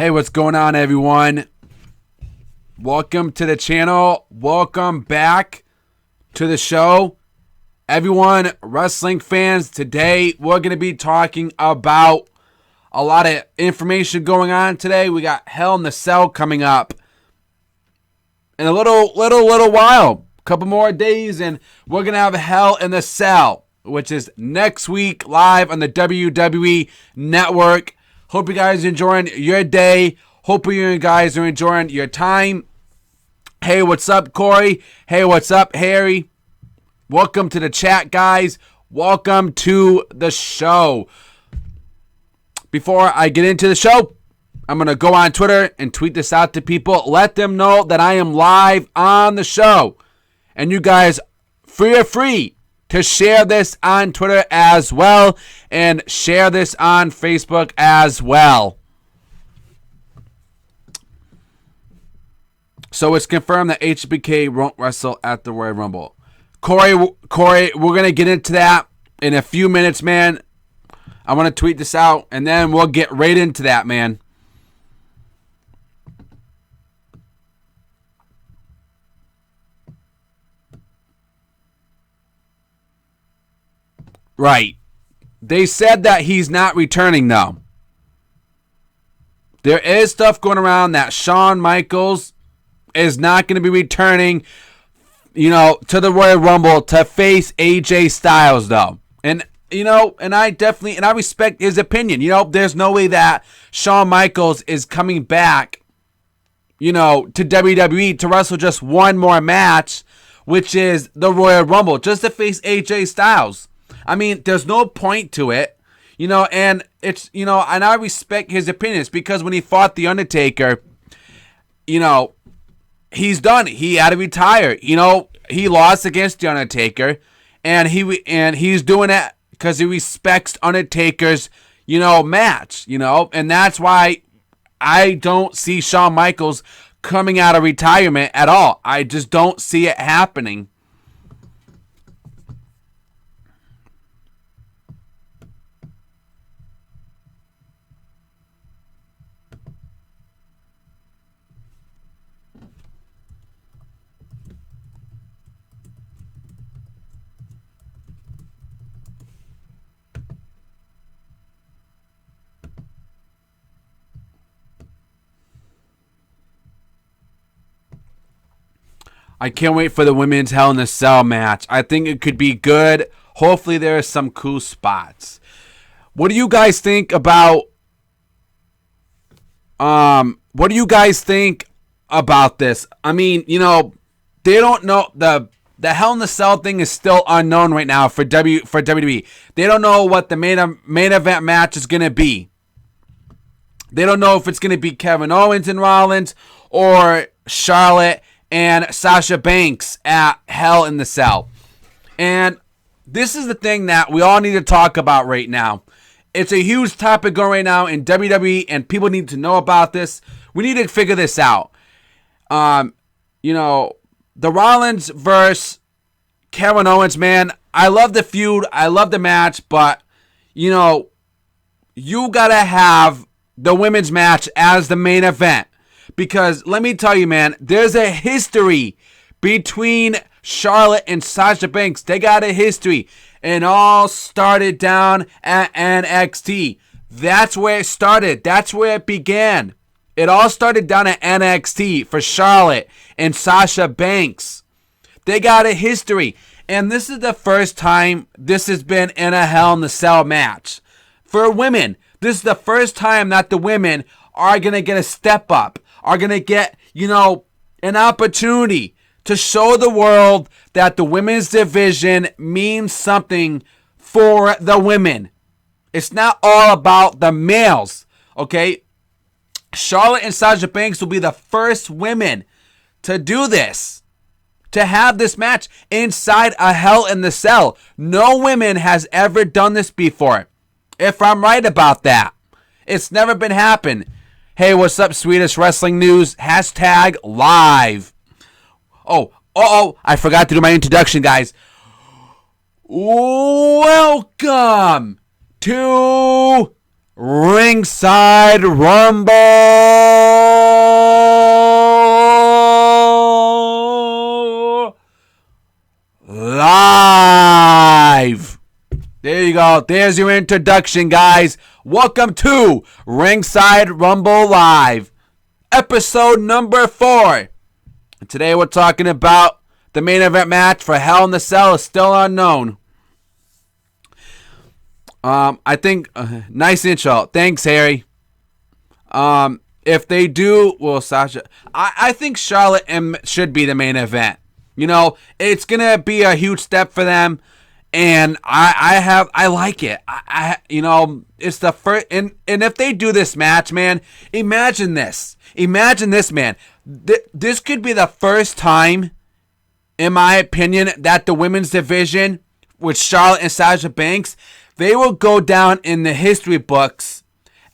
Hey, what's going on, everyone? Welcome to the channel. Welcome back to the show. Everyone, wrestling fans, today we're going to be talking about a lot of information going on today. We got Hell in the Cell coming up in a little while. A couple more days, and we're going to have Hell in the Cell, which is next week live on the WWE Network. Hope you guys are enjoying your day. Hope you guys are enjoying your time. Hey, what's up, Corey? Hey, what's up, Harry? Welcome to the chat, guys. Welcome to the show. Before I get into the show, I'm going to go on Twitter and tweet this out to people. Let them know that I am live on the show. And you guys, feel free to share this on Twitter as well, and share this on Facebook as well. So it's confirmed that HBK won't wrestle at the Royal Rumble. Corey, we're going to get into that in a few minutes, man. I want to tweet this out, and then we'll get right into that, man. Right. They said that he's not returning, though. There is stuff going around that Shawn Michaels is not going to be returning, to the Royal Rumble to face AJ Styles, though. And, and I respect his opinion. There's no way that Shawn Michaels is coming back, to WWE to wrestle just one more match, which is the Royal Rumble, just to face AJ Styles. I mean, there's no point to it, and it's, and I respect his opinions, because when he fought The Undertaker, he's done. He had to retire. He lost against The Undertaker, and he's doing it because he respects Undertaker's, match, and that's why I don't see Shawn Michaels coming out of retirement at all. I just don't see it happening. I can't wait for the women's Hell in a Cell match. I think it could be good. Hopefully there are some cool spots. What do you guys think about this? I mean, they don't know, the Hell in the Cell thing is still unknown right now for WWE. They don't know what the main event match is going to be. They don't know if it's going to be Kevin Owens and Rollins or Charlotte and Sasha Banks at Hell in the Cell. And this is the thing that we all need to talk about right now. It's a huge topic going right now in WWE, and people need to know about this. We need to figure this out. The Rollins versus Kevin Owens, man, I love the feud. I love the match, but, you got to have the women's match as the main event. Because let me tell you, man, there's a history between Charlotte and Sasha Banks. They got a history. And all started down at NXT. That's where it started. That's where it began. It all started down at NXT for Charlotte and Sasha Banks. They got a history. And this is the first time this has been in a Hell in the Cell match. For women, this is the first time that the women are going to get a step up. Are going to get, an opportunity to show the world that the women's division means something for the women. It's not all about the males, okay? Charlotte and Sasha Banks will be the first women to do this, to have this match inside a Hell in the Cell. No women has ever done this before, if I'm right about that. It's never been happened. Hey, what's up, Swedish Wrestling News? Hashtag live. Oh, I forgot to do my introduction, guys. Welcome to Ringside Rumble Live. There you go. There's your introduction, guys. Welcome to Ringside Rumble Live, episode number 4. And today we're talking about the main event match for Hell in the Cell is still unknown. I think, nice intro. Thanks, Harry. If they do, well, Sasha, I think Charlotte should be the main event. You know, it's going to be a huge step for them. And I like it. You know, it's the first, and if they do this match, man, imagine this, man. This could be the first time, in my opinion, that the women's division with Charlotte and Sasha Banks, they will go down in the history books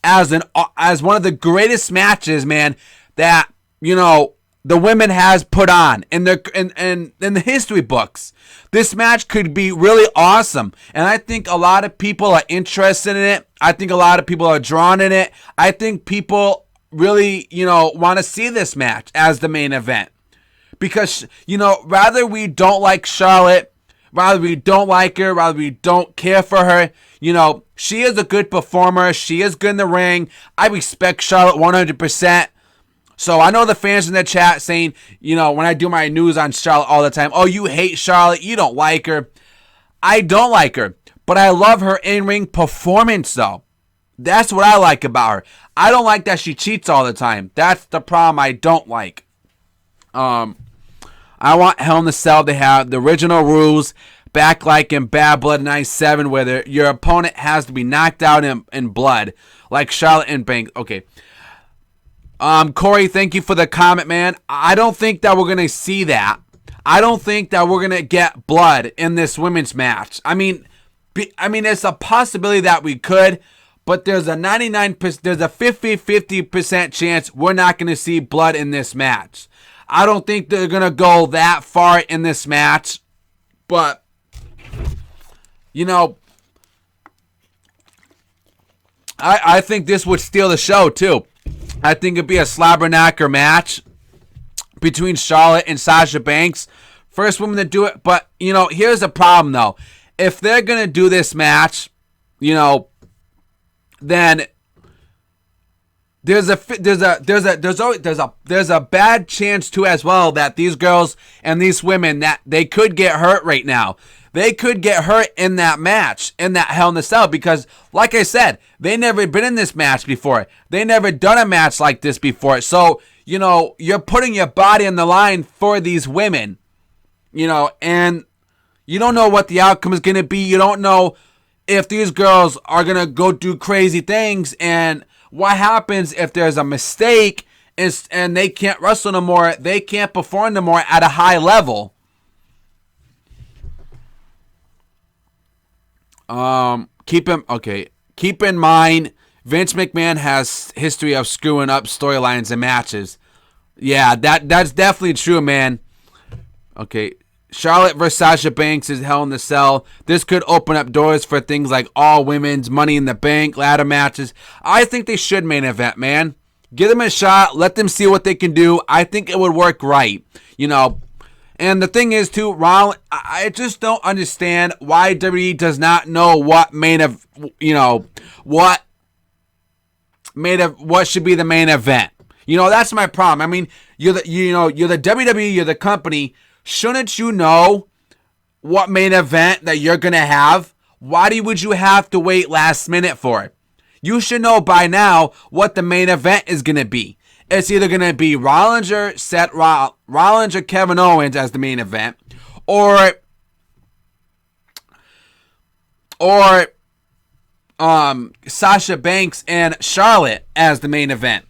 as one of the greatest matches, man, that, you know, the women has put on in the history books. This match could be really awesome, and I think a lot of people are interested in it. I think a lot of people are drawn in it. I think people really, you know, want to see this match as the main event because, you know, rather we don't like Charlotte, rather we don't like her, rather we don't care for her, you know, she is a good performer. She is good in the ring. I respect Charlotte 100%. So I know the fans in the chat saying, you know, when I do my news on Charlotte all the time, oh, you hate Charlotte, you don't like her. I don't like her, but I love her in-ring performance, though. That's what I like about her. I don't like that she cheats all the time. That's the problem I don't like. I want Hell in the Cell to have the original rules back like in Bad Blood 97, where your opponent has to be knocked out in blood, like Charlotte and Banks. Okay. Corey, thank you for the comment, man. I don't think that we're going to see that. I don't think that we're going to get blood in this women's match. I mean, it's a possibility that we could, but there's a 50% chance we're not going to see blood in this match. I don't think they're going to go that far in this match, but, you know, I think this would steal the show, too. I think it'd be a slobber-knocker match between Charlotte and Sasha Banks. First woman to do it, but, you know, here's the problem, though. If they're going to do this match, you know, then there's a bad chance too as well that these girls and these women that they could get hurt right now. They could get hurt in that match, in that Hell in the Cell, because like I said, they never been in this match before. They never done a match like this before. So, you know, you're putting your body on the line for these women, you know, and you don't know what the outcome is going to be. You don't know if these girls are going to go do crazy things, and what happens if there's a mistake and they can't wrestle no more, they can't perform no more at a high level. Keep in mind, Vince McMahon has history of screwing up storylines and matches. Yeah, that's definitely true, man. Okay, Charlotte versus Sasha Banks is Hell in the Cell. This could open up doors for things like all women's Money in the Bank, ladder matches. I think they should main event, man. Give them a shot. Let them see what they can do. I think it would work right, you know. And the thing is, too, I just don't understand why WWE does not know what what should be the main event. You know, that's my problem. I mean, you're the WWE, you're the company. Shouldn't you know what main event that you're gonna have? Why would you have to wait last minute for it? You should know by now what the main event is gonna be. It's either going to be Rollins or Kevin Owens as the main event, or Sasha Banks and Charlotte as the main event.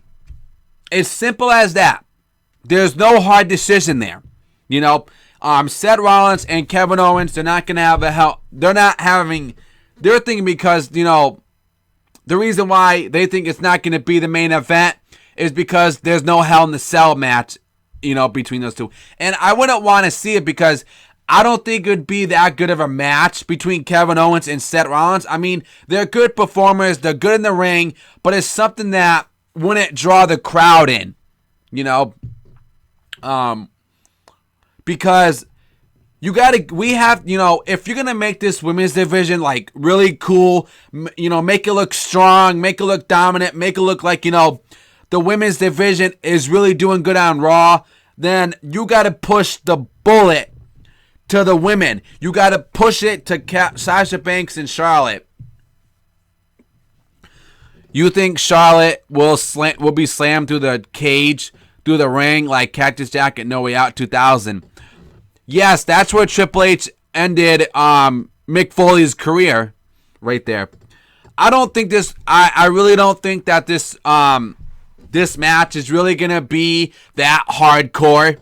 It's simple as that. There's no hard decision there. You know, Seth Rollins and Kevin Owens, they're not going to have they're thinking because, you know, the reason why they think it's not going to be the main event is because there's no Hell in the Cell match, you know, between those two. And I wouldn't want to see it because I don't think it would be that good of a match between Kevin Owens and Seth Rollins. I mean, they're good performers. They're good in the ring. But it's something that wouldn't draw the crowd in. You know? Because we have, if you're going to make this women's division, like, really cool, make it look strong, make it look dominant, make it look like, the women's division is really doing good on Raw, then you got to push the bullet to the women. You got to push it to Sasha Banks and Charlotte. You think Charlotte will be slammed through the cage, through the ring, like Cactus Jack at No Way Out 2000? Yes, that's where Triple H ended Mick Foley's career, right there. I don't think this. I really don't think that this this match is really gonna be that hardcore.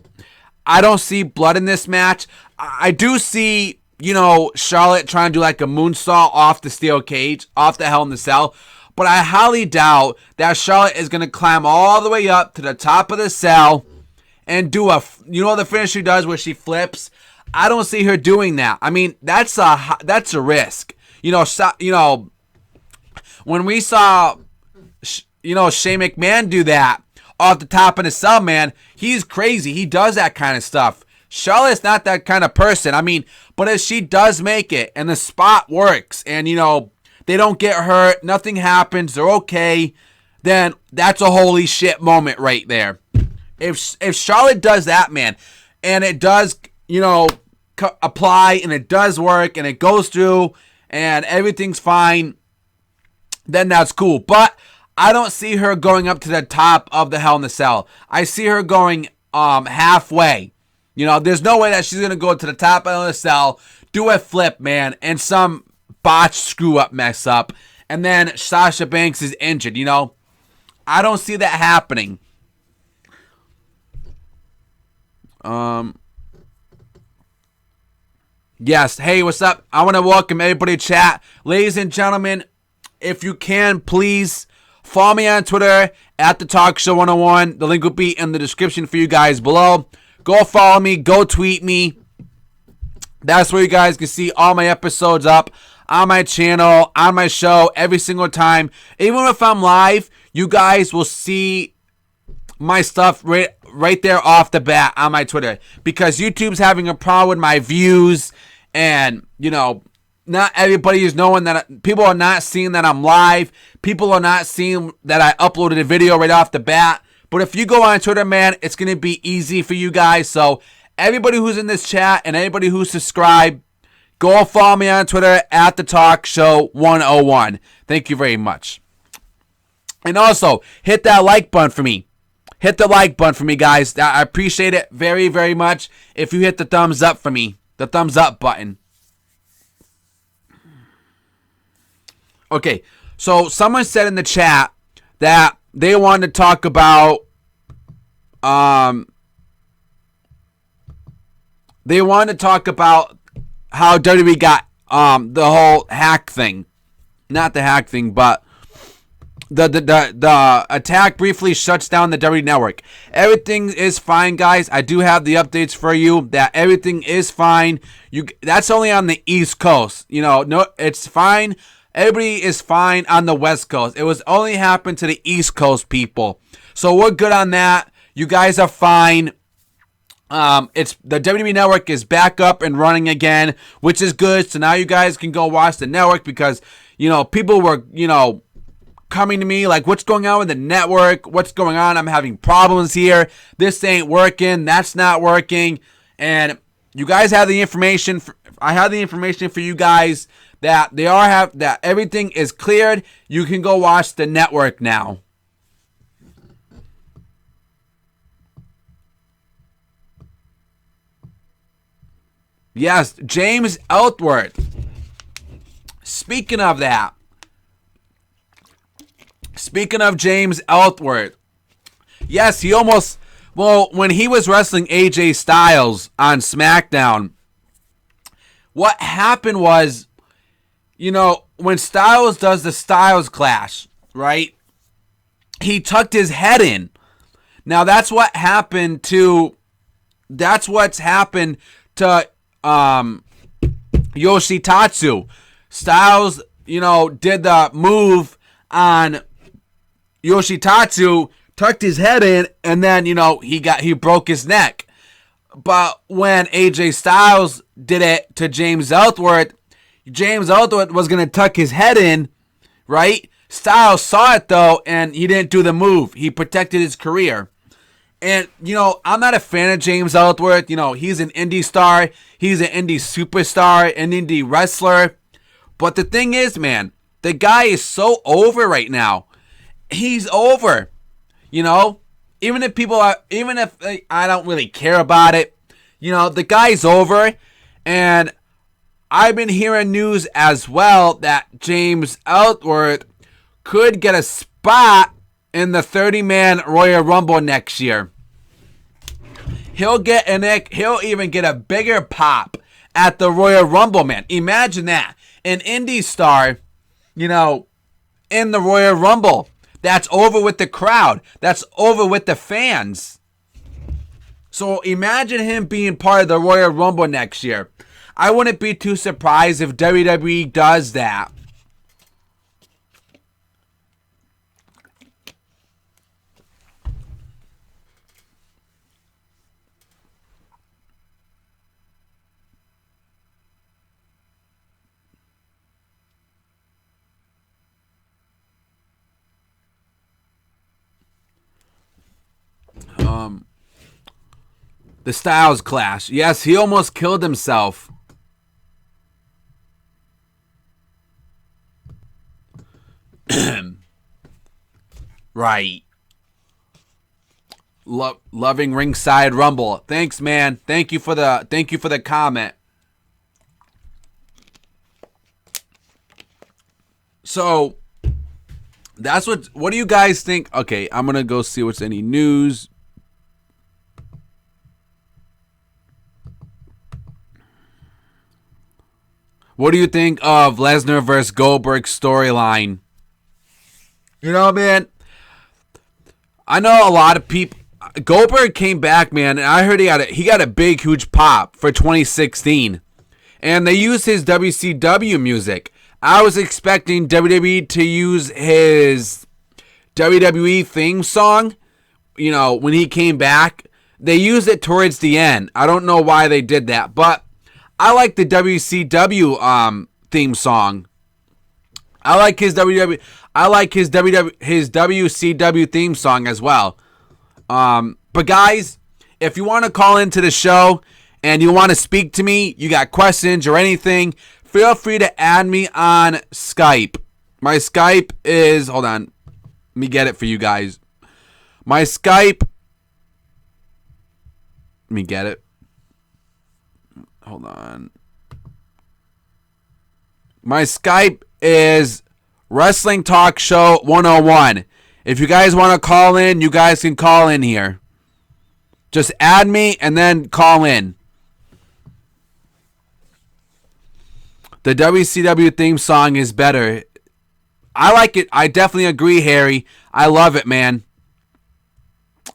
I don't see blood in this match. I do see, Charlotte trying to do like a moonsault off the steel cage, off the Hell in the Cell. But I highly doubt that Charlotte is gonna climb all the way up to the top of the cell and do the finish she does where she flips. I don't see her doing that. I mean, that's a risk. When we saw, Shane McMahon do that off the top of the cell, man, he's crazy. He does that kind of stuff. Charlotte's not that kind of person. I mean, but if she does make it and the spot works and, they don't get hurt, nothing happens, they're okay, then that's a holy shit moment right there. If Charlotte does that, man, and it does, apply and it does work and it goes through and everything's fine, then that's cool. But I don't see her going up to the top of the Hell in the Cell. I see her going halfway. There's no way that she's going to go to the top of the cell, do a flip, man, and some botched screw-up mess up, and then Sasha Banks is injured, I don't see that happening. Yes, hey, what's up? I want to welcome everybody to chat. Ladies and gentlemen, if you can, please follow me on Twitter at the Talk Show 101. The link will be in the description for you guys below. Go follow me, go tweet me. That's where you guys can see all my episodes up on my channel, on my show, every single time. Even if I'm live, you guys will see my stuff right there off the bat on my Twitter, because YouTube's having a problem with my views, and not everybody is knowing that people are not seeing that I'm live. People are not seeing that I uploaded a video right off the bat. But if you go on Twitter, man, it's going to be easy for you guys. So everybody who's in this chat and everybody who's subscribed, go follow me on Twitter at the Talk Show 101. Thank you very much. And also, hit that like button for me. Hit the like button for me, guys. I appreciate it very, very much if you hit the thumbs up for me. The thumbs up button. Okay, so someone said in the chat that they wanted to talk about how WWE got the whole hack thing. Not the hack thing, but the attack briefly shuts down the WWE network. Everything is fine, guys. I do have the updates for you that everything is fine. That's only on the East Coast. No, it's fine. Everybody is fine on the West Coast. It was only happened to the East Coast people. So we're good on that. You guys are fine. It's the WWE network is back up and running again, which is good. So now you guys can go watch the network, because people were coming to me like, what's going on with the network? What's going on? I'm having problems here. This ain't working. That's not working. And you guys have the information. I have the information for you guys that that everything is cleared. You can go watch the network now. Yes, James Ellsworth. Speaking of that. Speaking of James Ellsworth. Yes, when he was wrestling AJ Styles on SmackDown, what happened was, when Styles does the Styles Clash, right? He tucked his head in. Now that's what's happened to Yoshitatsu. Styles, did the move on Yoshitatsu, tucked his head in, and then, he broke his neck. But when AJ Styles did it to James Ellsworth was going to tuck his head in, right? Styles saw it, though, and he didn't do the move. He protected his career. And, I'm not a fan of James Ellsworth. He's an indie star. He's an indie superstar, an indie wrestler. But the thing is, man, the guy is so over right now. He's over. Even if I don't really care about it, the guy's over. And I've been hearing news as well that James Ellsworth could get a spot in the 30-man Royal Rumble next year. He'll even get a bigger pop at the Royal Rumble, man. Imagine that. An indie star, in the Royal Rumble. That's over with the crowd. That's over with the fans. So imagine him being part of the Royal Rumble next year. I wouldn't be too surprised if WWE does that. The Styles Clash. Yes, he almost killed himself. Right. Loving Ringside Rumble. Thanks, man. Thank you for the comment. So that's what do you guys think? Okay, I'm gonna go see what's any news. What do you think of Lesnar versus Goldberg storyline? Man, I know a lot of people. Goldberg came back, man, and I heard he got a big, huge pop for 2016, and they used his WCW music. I was expecting WWE to use his WWE theme song, when he came back. They used it towards the end. I don't know why they did that, but I like the WCW theme song. I like his WCW theme song as well. But guys, if you want to call into the show and you want to speak to me, you got questions or anything, feel free to add me on Skype. My Skype is, hold on, let me get it for you guys. My Skype, let me get it. Hold on. My Skype is Wrestling Talk Show 101. If you guys want to call in, you guys can call in here. Just add me and then call in. The WCW theme song is better. I like it. I definitely agree, Harry. I love it, man.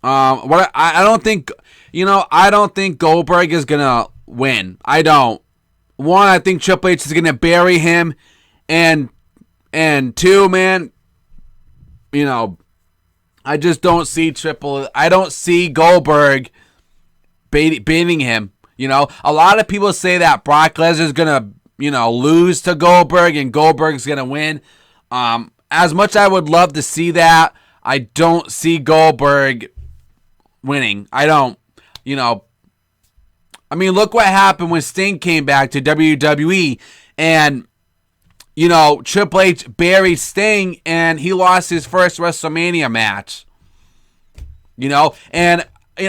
I don't think, I don't think Goldberg is gonna win. I don't. One, I think Triple H is gonna bury him, and two, man, I just don't see I don't see Goldberg beating him. A lot of people say that Brock Lesnar's gonna, lose to Goldberg and Goldberg's gonna win. As much I would love to see that, I don't see Goldberg winning. I don't. Look what happened when Sting came back to WWE, and Triple H buried Sting, and he lost his first WrestleMania match. And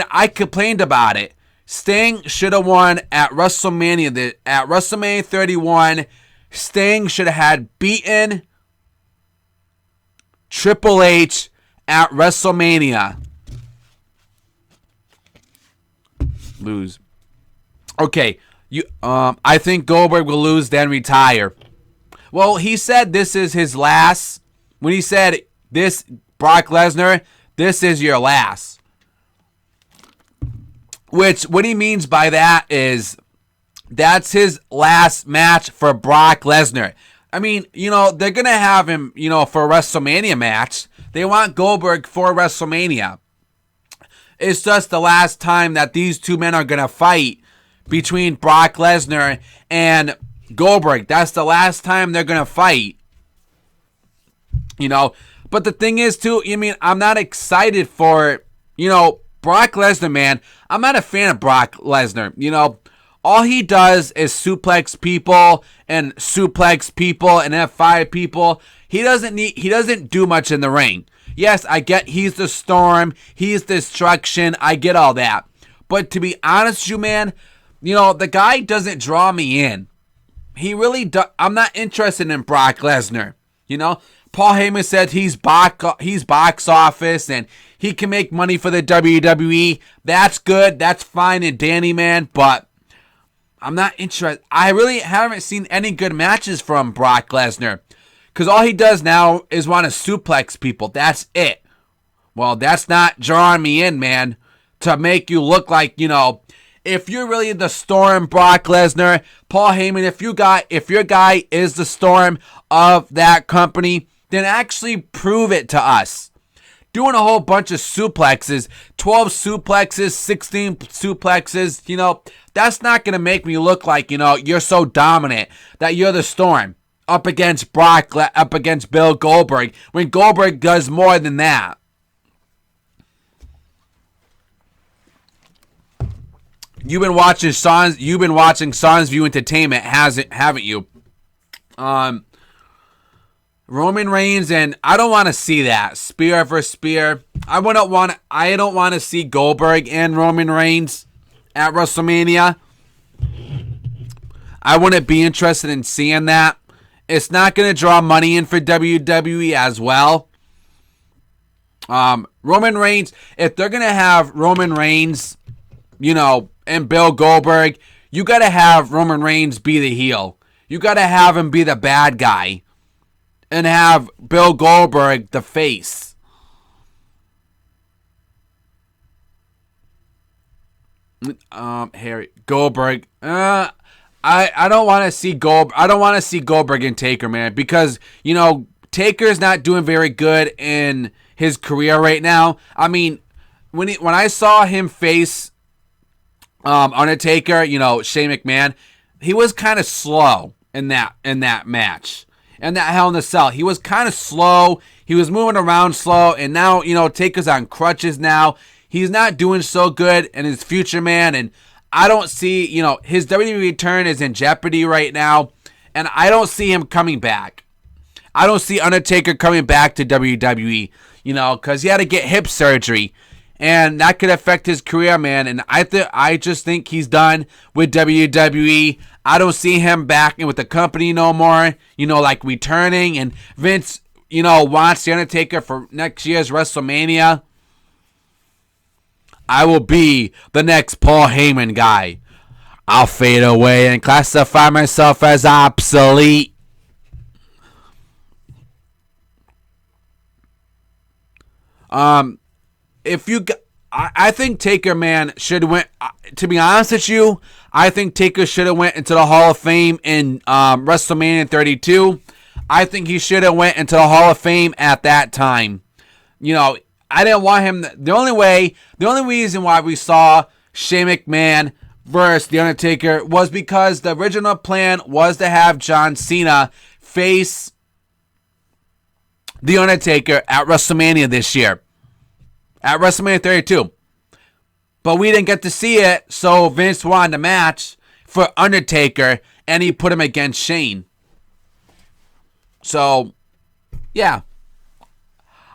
I complained about it. Sting should have won at WrestleMania. At WrestleMania 31, Sting should have had beaten Triple H at WrestleMania. Lose. Okay, I think Goldberg will lose, then retire. Well, he said this is his last. When he said this, Brock Lesnar, this is your last. Which, what he means by that is That's his last match for Brock Lesnar. I mean, they're going to have him, for a WrestleMania match. They want Goldberg for WrestleMania. It's just the last time that these two men are going to fight between Brock Lesnar and Goldberg. That's the last time they're going to fight. But the thing is, too, I'm not excited for, Brock Lesnar, man. I'm not a fan of Brock Lesnar. All he does is suplex people and F5 people. He doesn't do much in the ring. Yes, I get he's the Storm, he's destruction, I get all that. But to be honest with you, man, the guy doesn't draw me in. He really does. I'm not interested in Brock Lesnar. Paul Heyman said he's box office and he can make money for the WWE. That's good. That's fine and dandy, man. But I'm not interested. I really haven't seen any good matches from Brock Lesnar. Because all he does now is want to suplex people. That's it. Well, that's not drawing me in, man. To make you look like, if you're really the Storm, Brock Lesnar, Paul Heyman, if your guy is the Storm of that company, then actually prove it to us. Doing a whole bunch of suplexes, 12 suplexes, 16 suplexes, that's not going to make me look like, you're so dominant that you're the Storm up against Bill Goldberg, when Goldberg does more than that. You've been watching Sans View Entertainment, haven't you? Roman Reigns, and I don't want to see that spear versus spear. I don't want to see Goldberg and Roman Reigns at WrestleMania. I wouldn't be interested in seeing that. It's not going to draw money in for WWE as well. Roman Reigns, if they're going to have Roman Reigns, and Bill Goldberg, you got to have Roman Reigns be the heel. You got to have him be the bad guy. And have Bill Goldberg the face. Harry Goldberg. I don't want to see Goldberg and Taker, man, because Taker's not doing very good in his career right now. I mean, when I saw him face Undertaker, Shane McMahon, he was kind of slow in that match. And that Hell in a Cell, he was kind of slow. He was moving around slow, and now Taker's on crutches now. He's not doing so good in his future, man, and I don't see, his WWE return is in jeopardy right now, and I don't see him coming back. I don't see Undertaker coming back to WWE, because he had to get hip surgery, and that could affect his career, man, and I just think he's done with WWE. I don't see him back with the company no more, like returning, and Vince, wants The Undertaker for next year's WrestleMania. I will be the next Paul Heyman guy. I'll fade away and classify myself as obsolete. I think Taker, man, should went. To be honest with you, I think Taker should have went into the Hall of Fame in WrestleMania 32. I think he should have went into the Hall of Fame at that time. I didn't want him. The only reason why we saw Shane McMahon versus The Undertaker was because the original plan was to have John Cena face The Undertaker at WrestleMania this year. At WrestleMania 32. But we didn't get to see it, so Vince wanted a match for Undertaker, and he put him against Shane. So, yeah.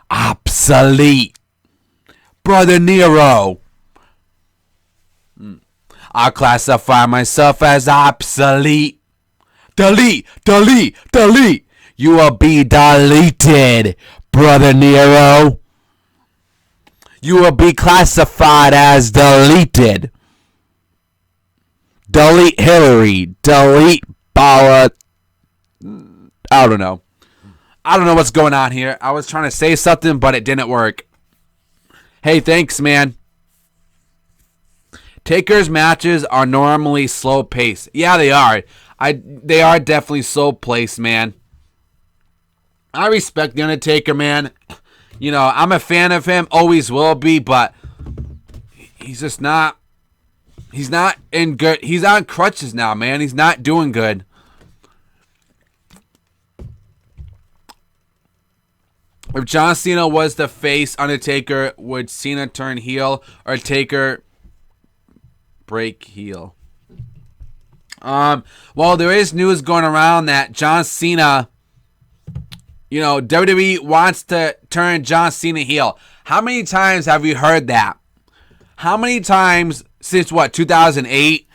Obsolete. Brother Nero. I'll classify myself as obsolete. Delete. You will be deleted, Brother Nero. You will be classified as deleted. Delete Hillary. Delete Paula. I don't know. I don't know what's going on here. I was trying to say something, but it didn't work. Hey, thanks, man. Taker's matches are normally slow paced. Yeah, they are. They are definitely slow paced, man. I respect The Undertaker, man. You know, I'm a fan of him, always will be, but he's just not. He's not in good. He's on crutches now, man. He's not doing good. If John Cena was the face Undertaker, would Cena turn heel or Taker break heel? Well, there is news going around that John Cena, you know, WWE wants to turn John Cena heel. How many times have we heard that? How many times since, 2008,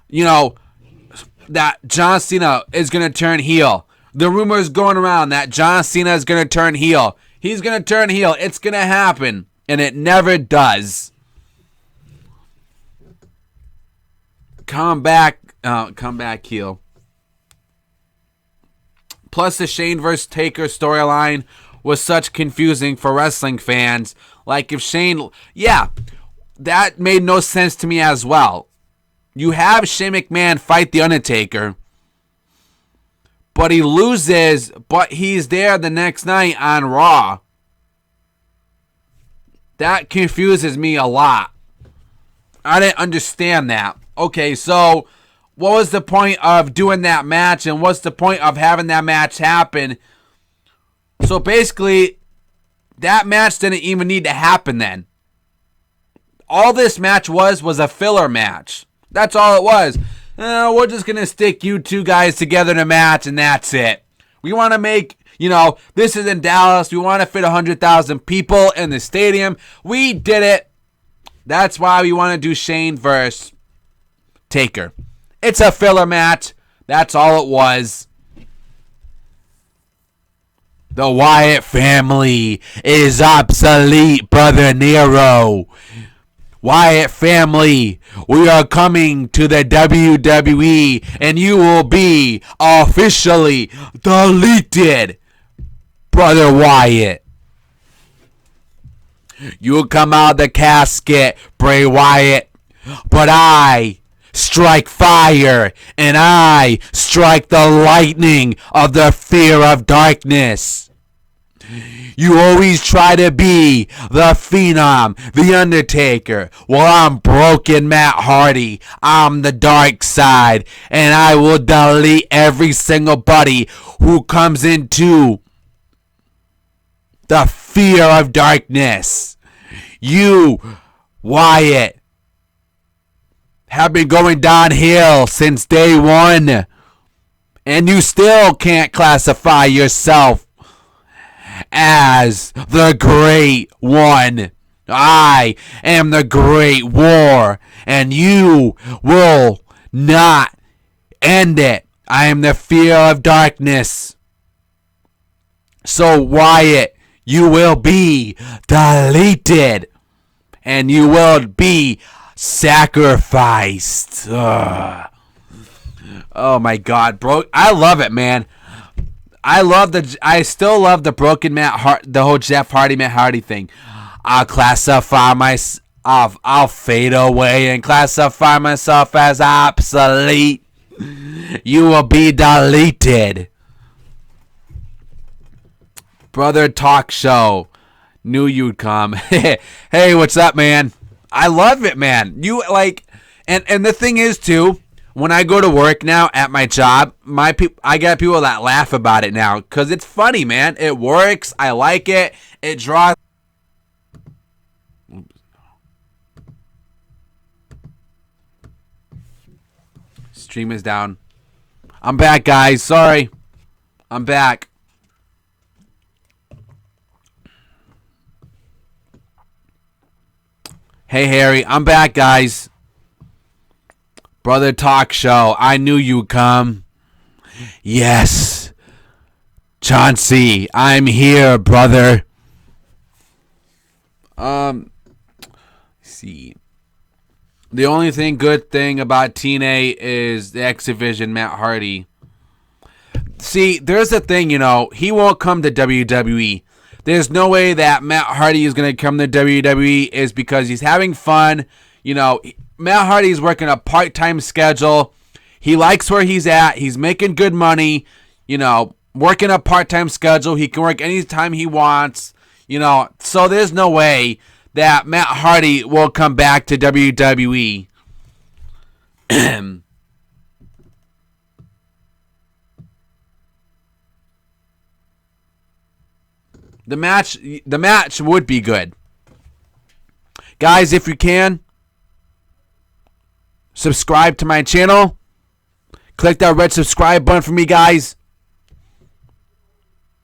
you know, that John Cena is going to turn heel? The rumors going around that John Cena is going to turn heel. He's going to turn heel. It's going to happen. And it never does. Come back heel. Plus, the Shane vs. Taker storyline was such confusing for wrestling fans. Like, if Shane... Yeah, that made no sense to me as well. You have Shane McMahon fight The Undertaker, but he loses, but he's there the next night on Raw. That confuses me a lot. I didn't understand that. Okay, so what was the point of doing that match, and what's the point of having that match happen? So basically, that match didn't even need to happen then. All this match was a filler match. That's all it was. We're just going to stick you two guys together in a match, and that's it. We want to make, you know, this is in Dallas. We want to fit 100,000 people in the stadium. We did it. That's why we want to do Shane versus Taker. It's a filler match. That's all it was. The Wyatt family is obsolete, Brother Nero. Wyatt family, we are coming to the WWE, and you will be officially deleted, Brother Wyatt. You'll come out of the casket, Bray Wyatt, but I strike fire, and I strike the lightning of the fear of darkness. You always try to be the Phenom, the Undertaker. Well, I'm broken Matt Hardy. I'm the dark side, and I will delete every single buddy who comes into the fear of darkness. You, Wyatt, have been going downhill since day one, and you still can't classify yourself as the Great One. I am the Great War, and you will not end it. I am the fear of darkness. So, Wyatt, you will be deleted, and you will be sacrificed. Ugh. Oh my God, bro! I love it, man. I still love the broken Matt Hart, the whole Jeff Hardy Matt Hardy thing. I'll fade away and classify myself as obsolete. You will be deleted. Brother Talk Show, knew you'd come. Hey, what's up, man? I love it, man. You like, and the thing is too. When I go to work now at my job, I got people that laugh about it now because it's funny, man. It works. I like it. It draws. Stream is down. I'm back, guys. Sorry. I'm back. Hey, Harry. I'm back, guys. Brother Talk Show, I knew you'd come. Yes. Chauncey, I'm here, brother. See. The only good thing about TNA is the X Division, Matt Hardy. See, there's a thing, you know, he won't come to WWE. There's no way that Matt Hardy is going to come to WWE is because he's having fun. You know, Matt Hardy's working a part-time schedule. He likes where he's at. He's making good money. Working a part-time schedule. He can work anytime he wants. So there's no way that Matt Hardy will come back to WWE. The match would be good. Guys, if you can, subscribe to my channel. Click that red subscribe button for me, guys,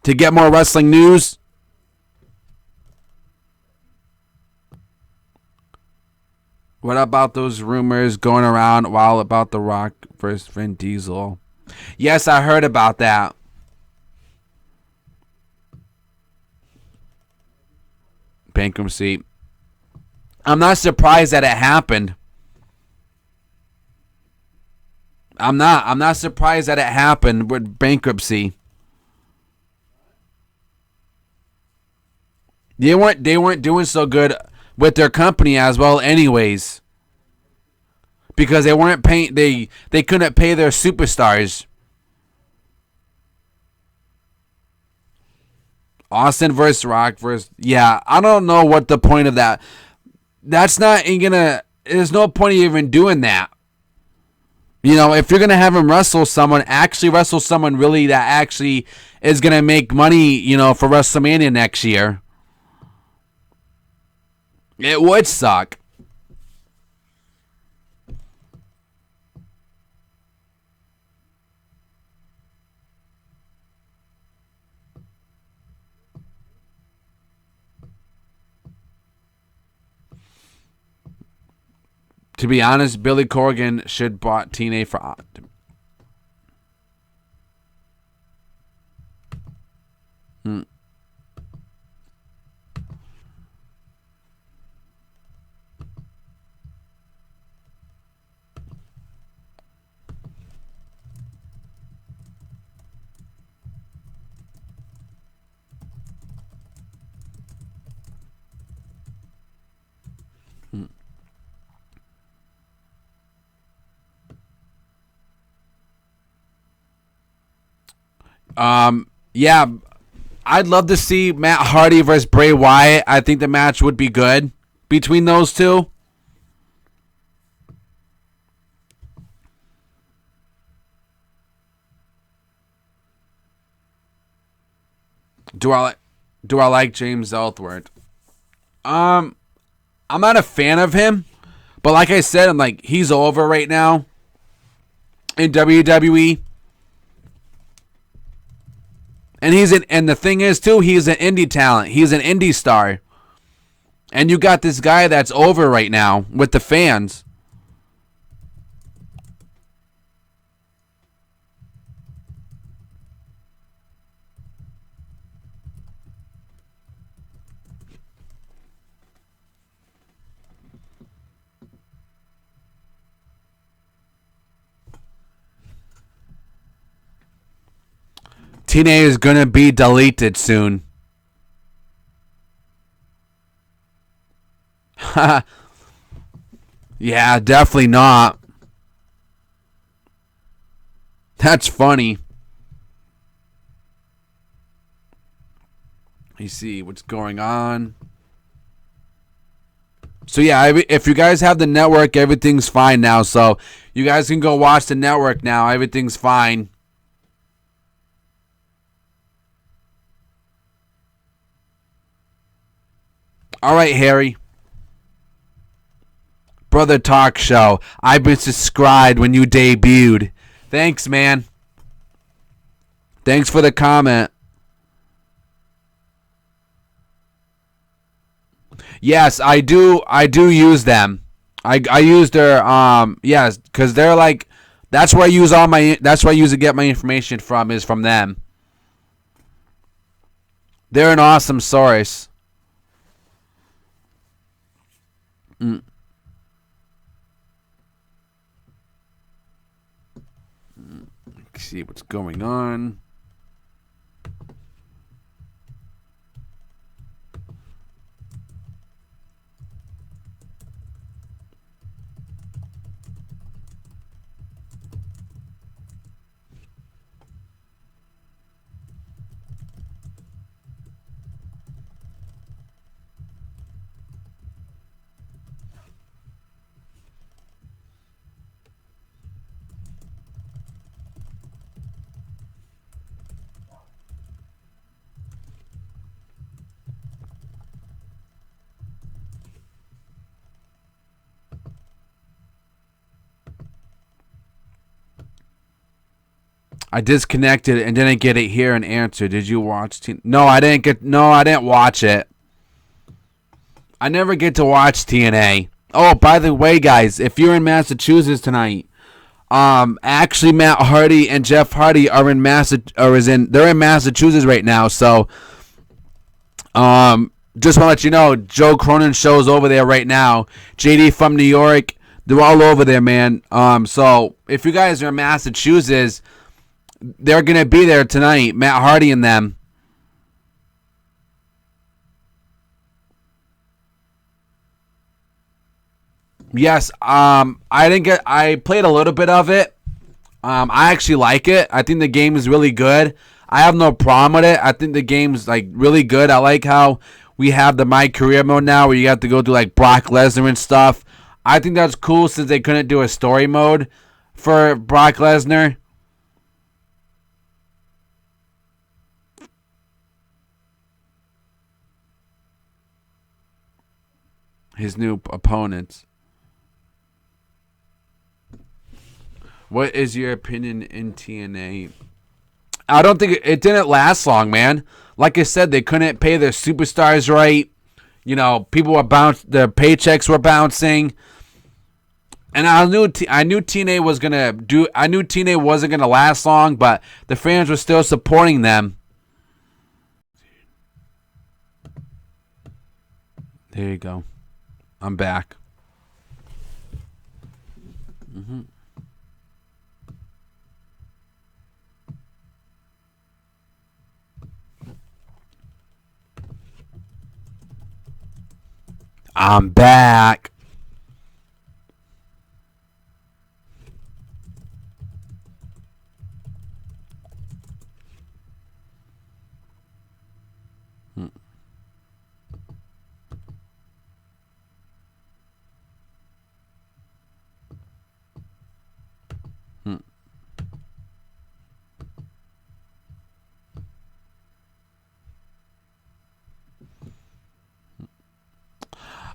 to get more wrestling news. What about those rumors going around about The Rock versus Vin Diesel? Yes, I heard about that. Bankruptcy. I'm not surprised that it happened. I'm not surprised that it happened with bankruptcy. They weren't doing so good with their company as well anyways. Because they weren't paying they couldn't pay their superstars. Austin versus Rock versus... Yeah, I don't know what the point of that. That's not gonna... There's no point of even doing that. If you're going to have him wrestle someone really that actually is going to make money, for WrestleMania next year. It would suck. To be honest, Billy Corgan should bought TNA for... Yeah, I'd love to see Matt Hardy versus Bray Wyatt. I think the match would be good between those two. Do I like James Ellsworth? I'm not a fan of him, but like I said, he's over right now in WWE. And the thing is too, he's an indie talent. He's an indie star. And you got this guy that's over right now with the fans. TNA is going to be deleted soon. Yeah, definitely not. That's funny. You see what's going on. So yeah, if you guys have the network, everything's fine now. So you guys can go watch the network now. Everything's fine. All right, Harry. Brother Talk Show. I've been subscribed when you debuted. Thanks, man. Thanks for the comment. Yes, I do use them. I use their yes, cuz they're like that's where I use to get my information from is from them. They're an awesome source. Let's see what's going on. I disconnected and didn't get it here and answer. Did you watch No, I didn't watch it. I never get to watch TNA. Oh, by the way, guys, if you're in Massachusetts tonight, actually Matt Hardy and Jeff Hardy are in they're in Massachusetts right now, so just want to let you know, Joe Cronin's show's over there right now. JD from New York, they're all over there, man. So if you guys are in Massachusetts, they're gonna be there tonight. Matt Hardy and them. Yes, I played a little bit of it. I actually like it. I think the game is really good. I have no problem with it. I think the game's like really good. I like how we have the My Career mode now where you have to go through like Brock Lesnar and stuff. I think that's cool since they couldn't do a story mode for Brock Lesnar. His new opponents. What is your opinion in TNA? I don't think it didn't last long, man. Like I said, they couldn't pay their superstars right. You know, people were their paychecks were bouncing. And I knew TNA was gonna do. I knew TNA wasn't gonna last long, but the fans were still supporting them. There you go. I'm back. I'm back.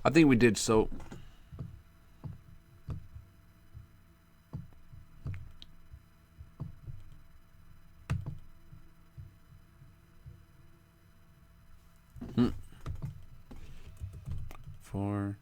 I think we did so. Four.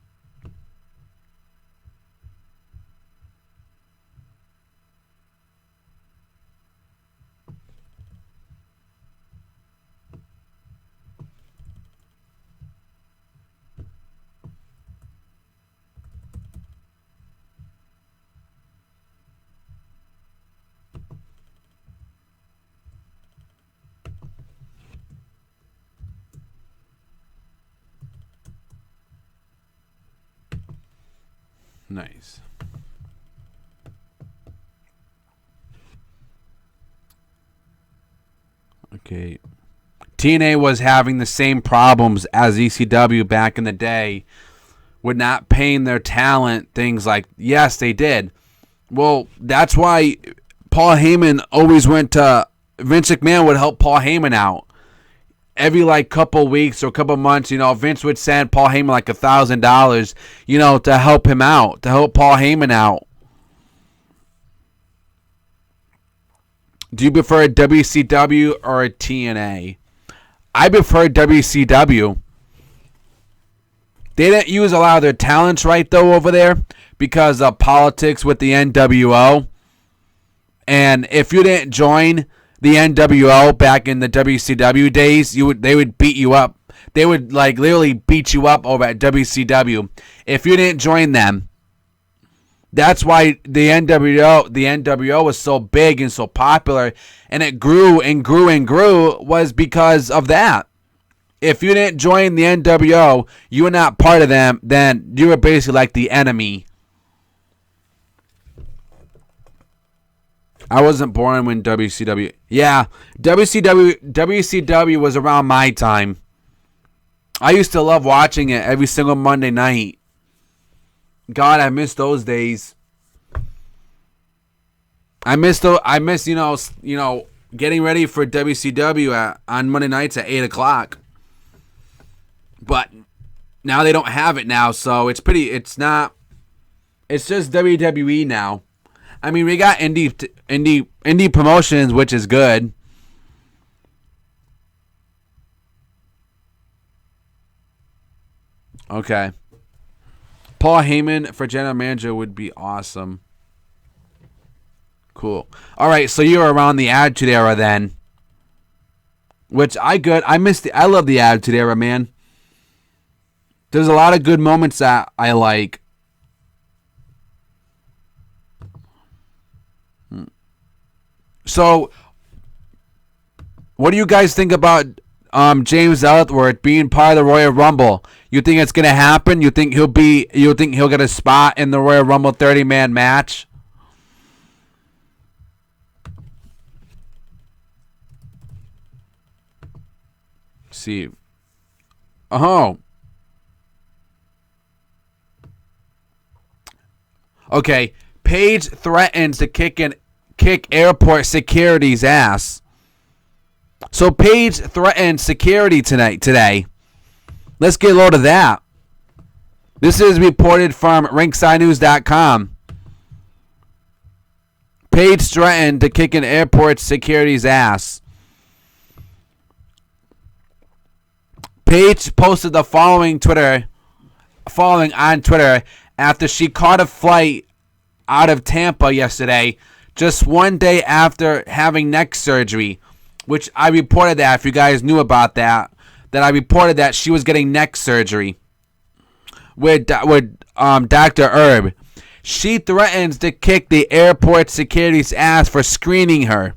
Nice. Okay. TNA was having the same problems as ECW back in the day with not paying their talent. Things like, yes, they did. Well, that's why Paul Heyman always went to Vince McMahon would help Paul Heyman out. Every like couple weeks or couple months, you know, Vince would send Paul Heyman like $1,000, you know, to help him out, to help Paul Heyman out. Do you prefer a WCW or a TNA? I prefer WCW. They didn't use a lot of their talents right though over there because of politics with the NWO. And if you didn't join the NWO back in the WCW days, they would beat you up. They would like literally beat you up over at WCW if you didn't join them. That's why the NWO was so big and so popular, and it grew and grew and grew was because of that. If you didn't join the NWO, you were not part of them, then you were basically like the enemy. I wasn't born when WCW. Yeah, WCW was around my time. I used to love watching it every single Monday night. God, I miss those days. I miss you know getting ready for WCW on Monday nights at 8:00. But now they don't have it now, so it's just WWE now. I mean, we got indie promotions, which is good. Okay. Paul Heyman for general manager would be awesome. Cool. All right, so you were around the Attitude Era then, which I love the Attitude Era, man. There's a lot of good moments that I like. So, what do you guys think about James Ellsworth being part of the Royal Rumble? You think it's gonna happen? You think he'll get a spot in the Royal Rumble 30-man match? Let's see. Oh. Okay. Paige threatens to kick airport security's ass. So Paige threatened security today. Let's get a load of that. This is reported from RingSideNews.com. Paige threatened to kick an airport security's ass. Paige posted the following on Twitter after she caught a flight out of Tampa yesterday, just one day after having neck surgery, which I reported that, if you guys knew about that I reported that she was getting neck surgery with Dr. Herb. She threatens to kick the airport security's ass for screening her.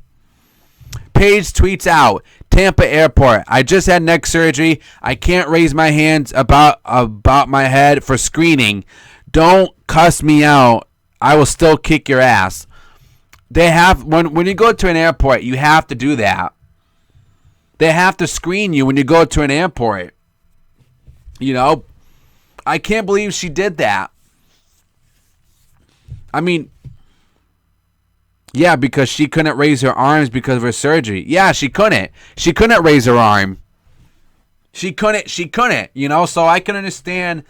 Paige tweets out, Tampa Airport, I just had neck surgery. I can't raise my hands about my head for screening. Don't cuss me out. I will still kick your ass. They have when you go to an airport, you have to do that. They have to screen you when you go to an airport. You know, I can't believe she did that. I mean, yeah, because she couldn't raise her arms because of her surgery. Yeah, she couldn't. She couldn't raise her arm. She couldn't, so I can understand,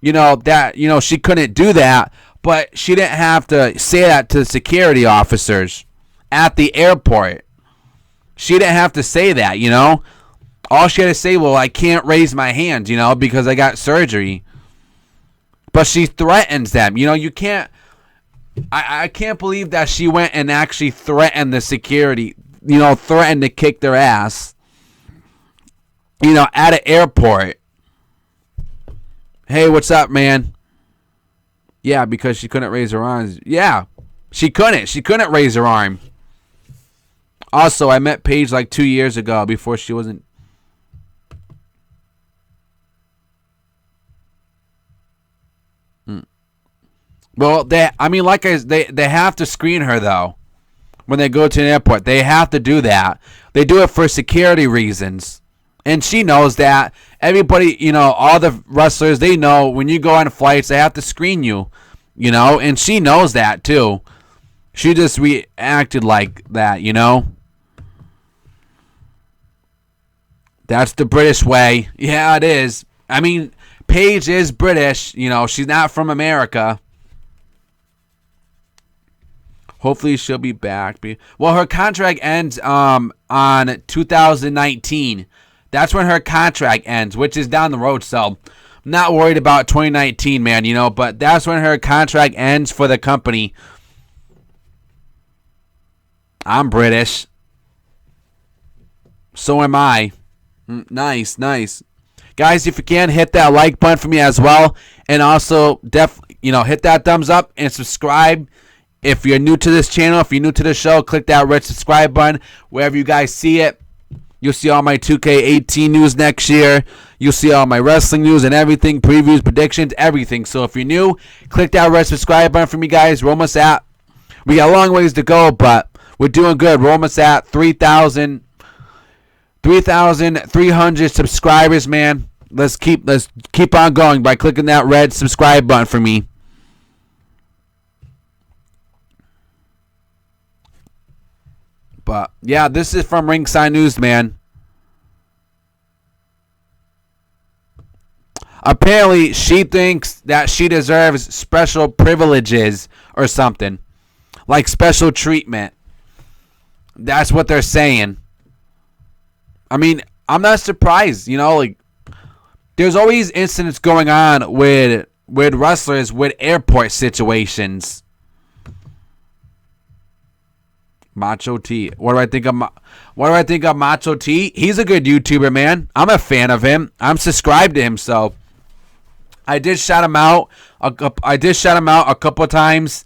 that, she couldn't do that, but she didn't have to say that to the security officers at the airport. She didn't have to say that, All she had to say, well, I can't raise my hands, because I got surgery. But she threatens them. You can't. I can't believe that she went and actually threatened the security, threatened to kick their ass, at an airport. Hey, what's up, man? Yeah, because she couldn't raise her arms. Yeah, she couldn't. She couldn't raise her arm. Also, I met Paige like 2 years ago before she wasn't. Well, they have to screen her though. When they go to an airport, they have to do that. They do it for security reasons, and she knows that. Everybody, all the wrestlers, they know when you go on flights, they have to screen you, and she knows that too. She just reacted like that, That's the British way. Yeah, it is. I mean, Paige is British. She's not from America. Hopefully she'll be back. Well, her contract ends on 2019. That's when her contract ends, which is down the road. So I'm not worried about 2019, man, but that's when her contract ends for the company. I'm British. So am I. Nice. Guys, if you can, hit that like button for me as well. And also, hit that thumbs up and subscribe. If you're new to this channel, if you're new to the show, click that red subscribe button. Wherever you guys see it, you'll see all my 2K18 news next year. You'll see all my wrestling news and everything, previews, predictions, everything. So if you're new, click that red subscribe button for me, guys. We got a long ways to go, but we're doing good. We're almost at 3,300 subscribers, man. Let's keep on going by clicking that red subscribe button for me. But yeah, this is from Ringside News, man. Apparently, she thinks that she deserves special privileges or something. like special treatment. That's what they're saying. I mean, I'm not surprised. Like there's always incidents going on with wrestlers with airport situations. Macho T. What do I think of Macho T? He's a good YouTuber, man. I'm a fan of him. I'm subscribed to him, so I did shout him out. A couple of times.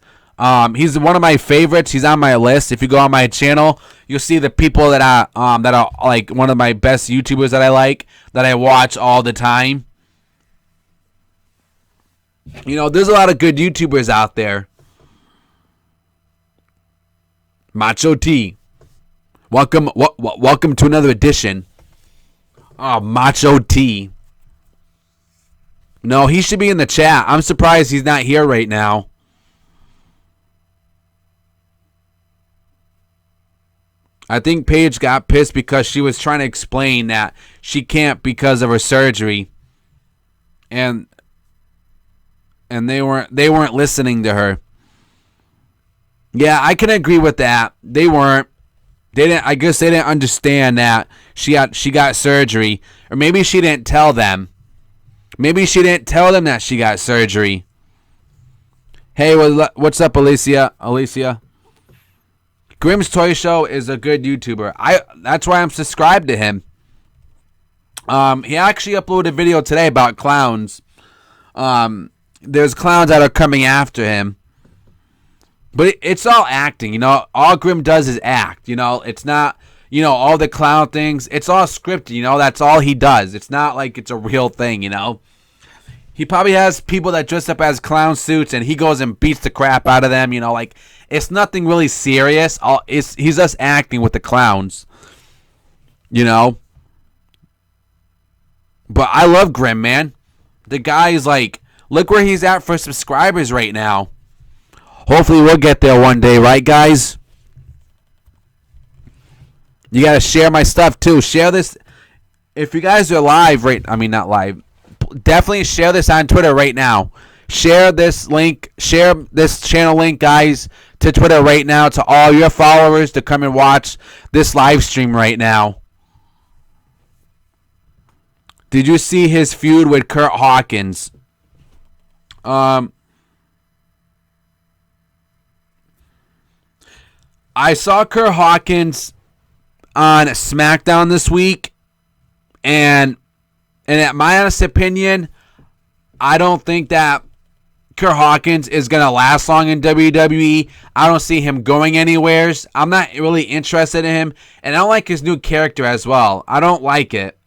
He's one of my favorites. He's on my list. If you go on my channel, you'll see the people that are like one of my best YouTubers that I like, that I watch all the time. There's a lot of good YouTubers out there. Macho T. Welcome to another edition. Oh, Macho T. No, he should be in the chat. I'm surprised he's not here right now. I think Paige got pissed because she was trying to explain that she can't because of her surgery. And they weren't listening to her. Yeah, I can agree with that. They weren't. I guess they didn't understand that she got surgery, or maybe she didn't tell them. Maybe she didn't tell them that she got surgery. Hey, what's up, Alicia? Grimm's Toy Show is a good YouTuber. That's why I'm subscribed to him. He actually uploaded a video today about clowns. There's clowns that are coming after him. But it's all acting, All Grimm does is act, It's not, all the clown things. It's all scripted, That's all he does. It's not like it's a real thing, He probably has people that dress up as clown suits, and he goes and beats the crap out of them, Like, it's nothing really serious. He's just acting with the clowns, But I love Grimm, man. The guy is like, look where he's at for subscribers right now. Hopefully we'll get there one day, right, guys? You got to share my stuff, too. Share this. If you guys are live, not live. Definitely share this on Twitter right now. Share this link. Share this channel link, guys, to Twitter right now, to all your followers to come and watch this live stream right now. Did you see his feud with Kurt Hawkins? I saw Kurt Hawkins on SmackDown this week, and at my honest opinion, I don't think that Kurt Hawkins is going to last long in WWE. I don't see him going anywhere. I'm not really interested in him, and I don't like his new character as well. I don't like it.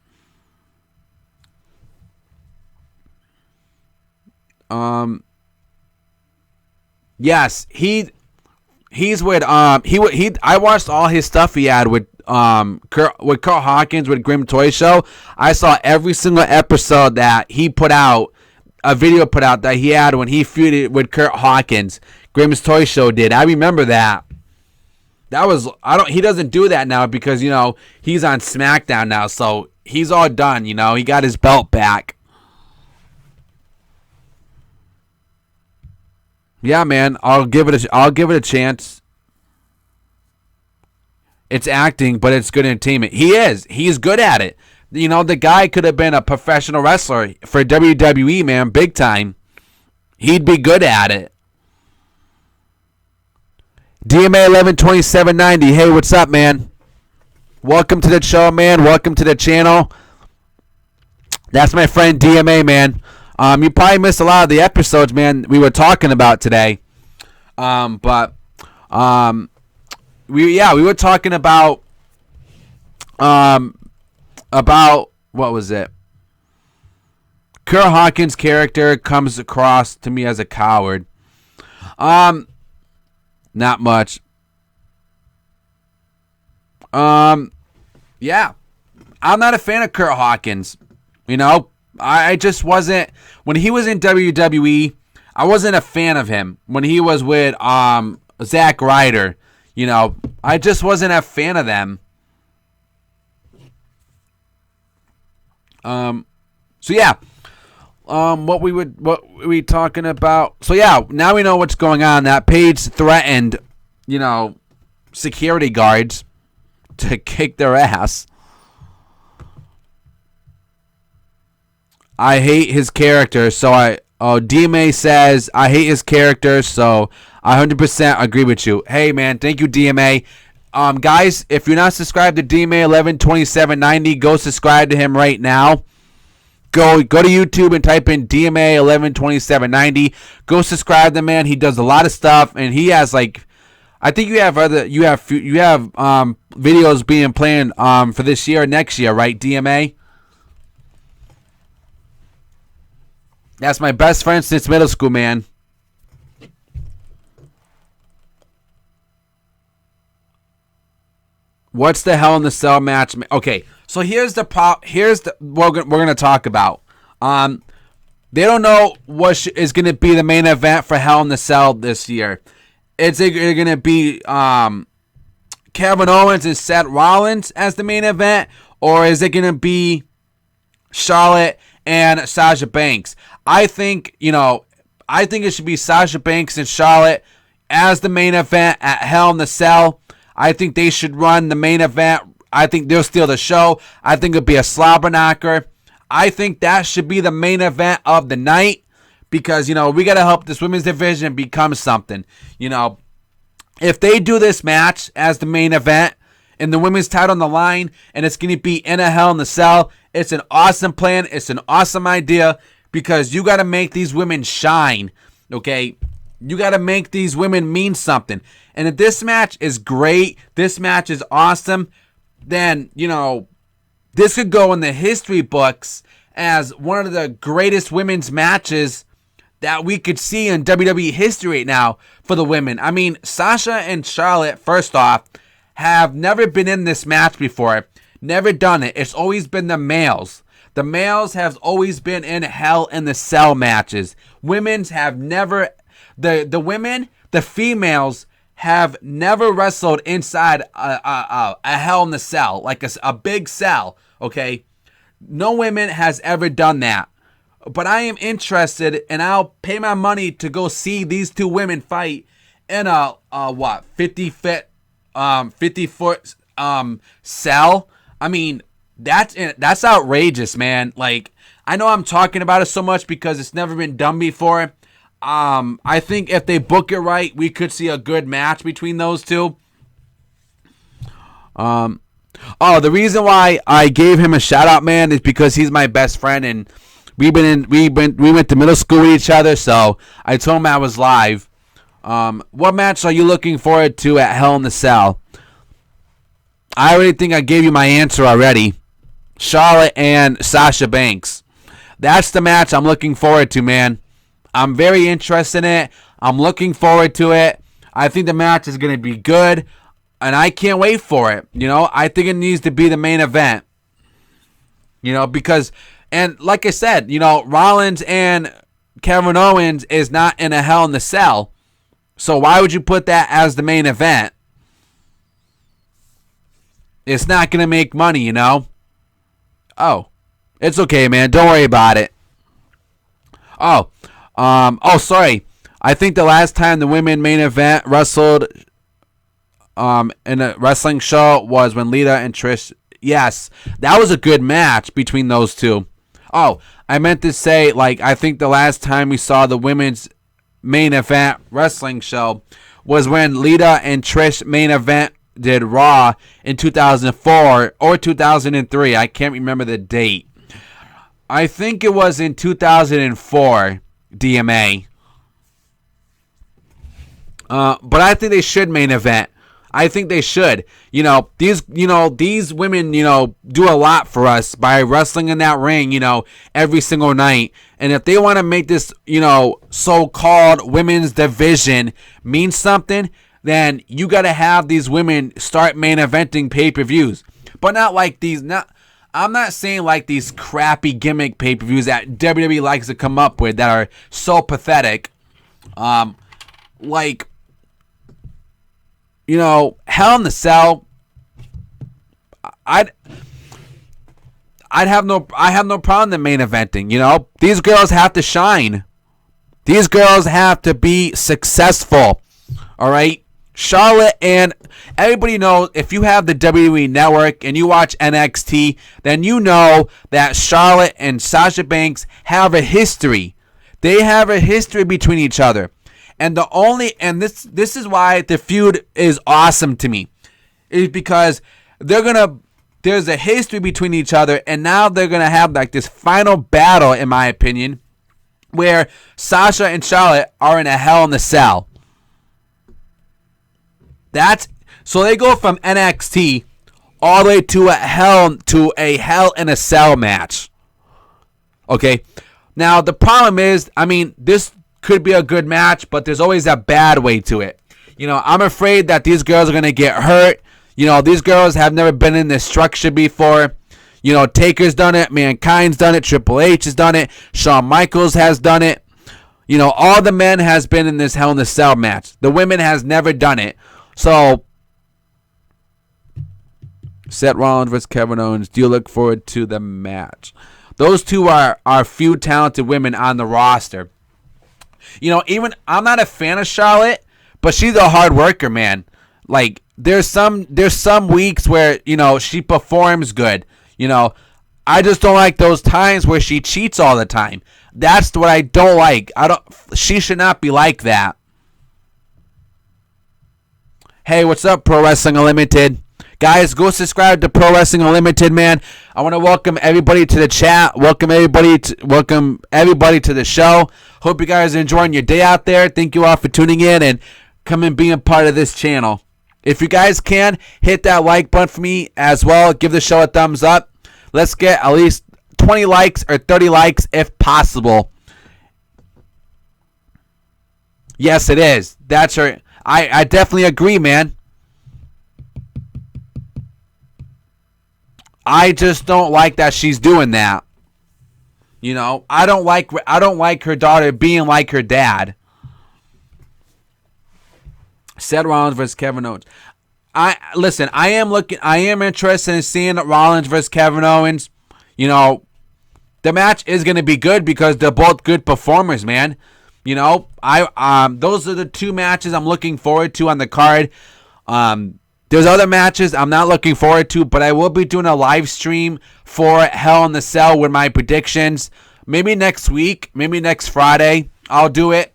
Yes, he's with I watched all his stuff he had with Kurt Hawkins with Grimm Toy Show. I saw every single episode that he put out, a video put out that he had when he feuded with Kurt Hawkins. Grimm's Toy Show did. I remember that. He doesn't do that now because he's on SmackDown now, so he's all done, he got his belt back. Yeah, man, I'll give it a chance. It's acting, but it's good entertainment. He's good at it. The guy could have been a professional wrestler for WWE, man, big time. He'd be good at it. DMA 112790. Hey, what's up, man? Welcome to the show, man. Welcome to the channel. That's my friend DMA, man. You probably missed a lot of the episodes, man, we were talking about today. We were talking about what was it? Kurt Hawkins' character comes across to me as a coward. Not much. Yeah. I'm not a fan of Kurt Hawkins. I just wasn't. When he was in WWE, I wasn't a fan of him. When he was with Zack Ryder, I just wasn't a fan of them. So yeah. What we talking about? So yeah, now we know what's going on. That Paige threatened security guards to kick their ass. I hate his character, so DMA says, I hate his character, so I 100% agree with you. Hey, man, thank you, DMA. Guys, if you're not subscribed to DMA 112790, go subscribe to him right now. Go to YouTube and type in DMA 112790. Go subscribe to the man. He does a lot of stuff, and he has I think you have videos being planned for this year, next year, right, DMA? That's my best friend since middle school, man. What's the Hell in the Cell match? Okay, so here's what we're gonna talk about. They don't know what is gonna be the main event for Hell in the Cell this year. It's gonna be Kevin Owens and Seth Rollins as the main event, or is it gonna be Charlotte and Sasha Banks? I think it should be Sasha Banks and Charlotte as the main event at Hell in the Cell. I think they should run the main event. I think they'll steal the show. I think it'll be a slobber knocker. I think that should be the main event of the night because, we got to help this women's division become something. If they do this match as the main event and the women's title on the line and it's going to be in a Hell in the Cell, it's an awesome plan. It's an awesome idea because you got to make these women shine, okay? You got to make these women mean something. And if this match is great, this match is awesome, then, this could go in the history books as one of the greatest women's matches that we could see in WWE history right now for the women. I mean, Sasha and Charlotte, first off, have never been in this match before. Never done it. It's always been the males. The males have always been in Hell in the Cell matches. Women's have never... The females have never wrestled inside a Hell in the Cell, like a big cell, okay? No women has ever done that. But I am interested, and I'll pay my money to go see these two women fight in a 50-foot cell. I mean, that's outrageous, man. Like, I know I'm talking about it so much because it's never been done before. I think if they book it right, we could see a good match between those two. The reason why I gave him a shout out, man, is because he's my best friend and we went to middle school with each other, so I told him I was live. What match are you looking forward to at Hell in the Cell? I already think I gave you my answer already. Charlotte and Sasha Banks. That's the match I'm looking forward to, man. I'm very interested in it. I'm looking forward to it. I think the match is going to be good, and I can't wait for it. I think it needs to be the main event. Because, and like I said, Rollins and Kevin Owens is not in a Hell in the Cell. So why would you put that as the main event? It's not going to make money, Oh, it's okay, man. Don't worry about it. Sorry. I think the last time the women main event wrestled in a wrestling show was when Lita and Trish. Yes, that was a good match between those two. Oh, I meant to say, I think the last time we saw the women's main event wrestling show was when Lita and Trish main event did Raw in 2004 or 2003. I can't remember the date. I think it was in 2004, DMA. But I think they should main event. I think they should. These women, do a lot for us by wrestling in that ring, every single night. And if they want to make this, so-called women's division mean something, then you got to have these women start main eventing pay-per-views. But not like these, I'm not saying like these crappy gimmick pay-per-views that WWE likes to come up with that are so pathetic. Hell in the Cell. I have no problem in main eventing. These girls have to shine. These girls have to be successful. All right. Charlotte, and everybody knows, if you have the WWE Network and you watch NXT, then you know that Charlotte and Sasha Banks have a history. They have a history between each other. And this is why the feud is awesome to me, is because there's a history between each other, and now they're gonna have like this final battle, in my opinion, where Sasha and Charlotte are in a Hell in a Cell. So they go from NXT all the way to a Hell in a Cell match. Okay. Now the problem is, this could be a good match, but there's always a bad way to it. I'm afraid that these girls are gonna get hurt. These girls have never been in this structure before. Taker's done it, Mankind's done it, Triple H has done it, Shawn Michaels has done it. All the men has been in this Hell in a Cell match. The women has never done it. So, Seth Rollins versus Kevin Owens. Do you look forward to the match? Those two are few talented women on the roster. Even I'm not a fan of Charlotte, but she's a hard worker, man. Like there's some weeks where she performs good. I just don't like those times where she cheats all the time. That's what I don't like. She should not be like that. Hey, what's up, Pro Wrestling Unlimited? Guys, go subscribe to Pro Wrestling Unlimited, man. I want to welcome everybody to the chat. Welcome everybody to the show. Hope you guys are enjoying your day out there. Thank you all for tuning in and coming and being a part of this channel. If you guys can, hit that like button for me as well. Give the show a thumbs up. Let's get at least 20 likes or 30 likes if possible. Yes, it is. That's her. I definitely agree, man. I just don't like that she's doing that. I don't like her daughter being like her dad. Seth Rollins versus Kevin Owens. I am interested in seeing Rollins versus Kevin Owens. The match is going to be good because they're both good performers, man. Those are the two matches I'm looking forward to on the card. There's other matches I'm not looking forward to, but I will be doing a live stream for Hell in a Cell with my predictions. Maybe next week, maybe next Friday, I'll do it.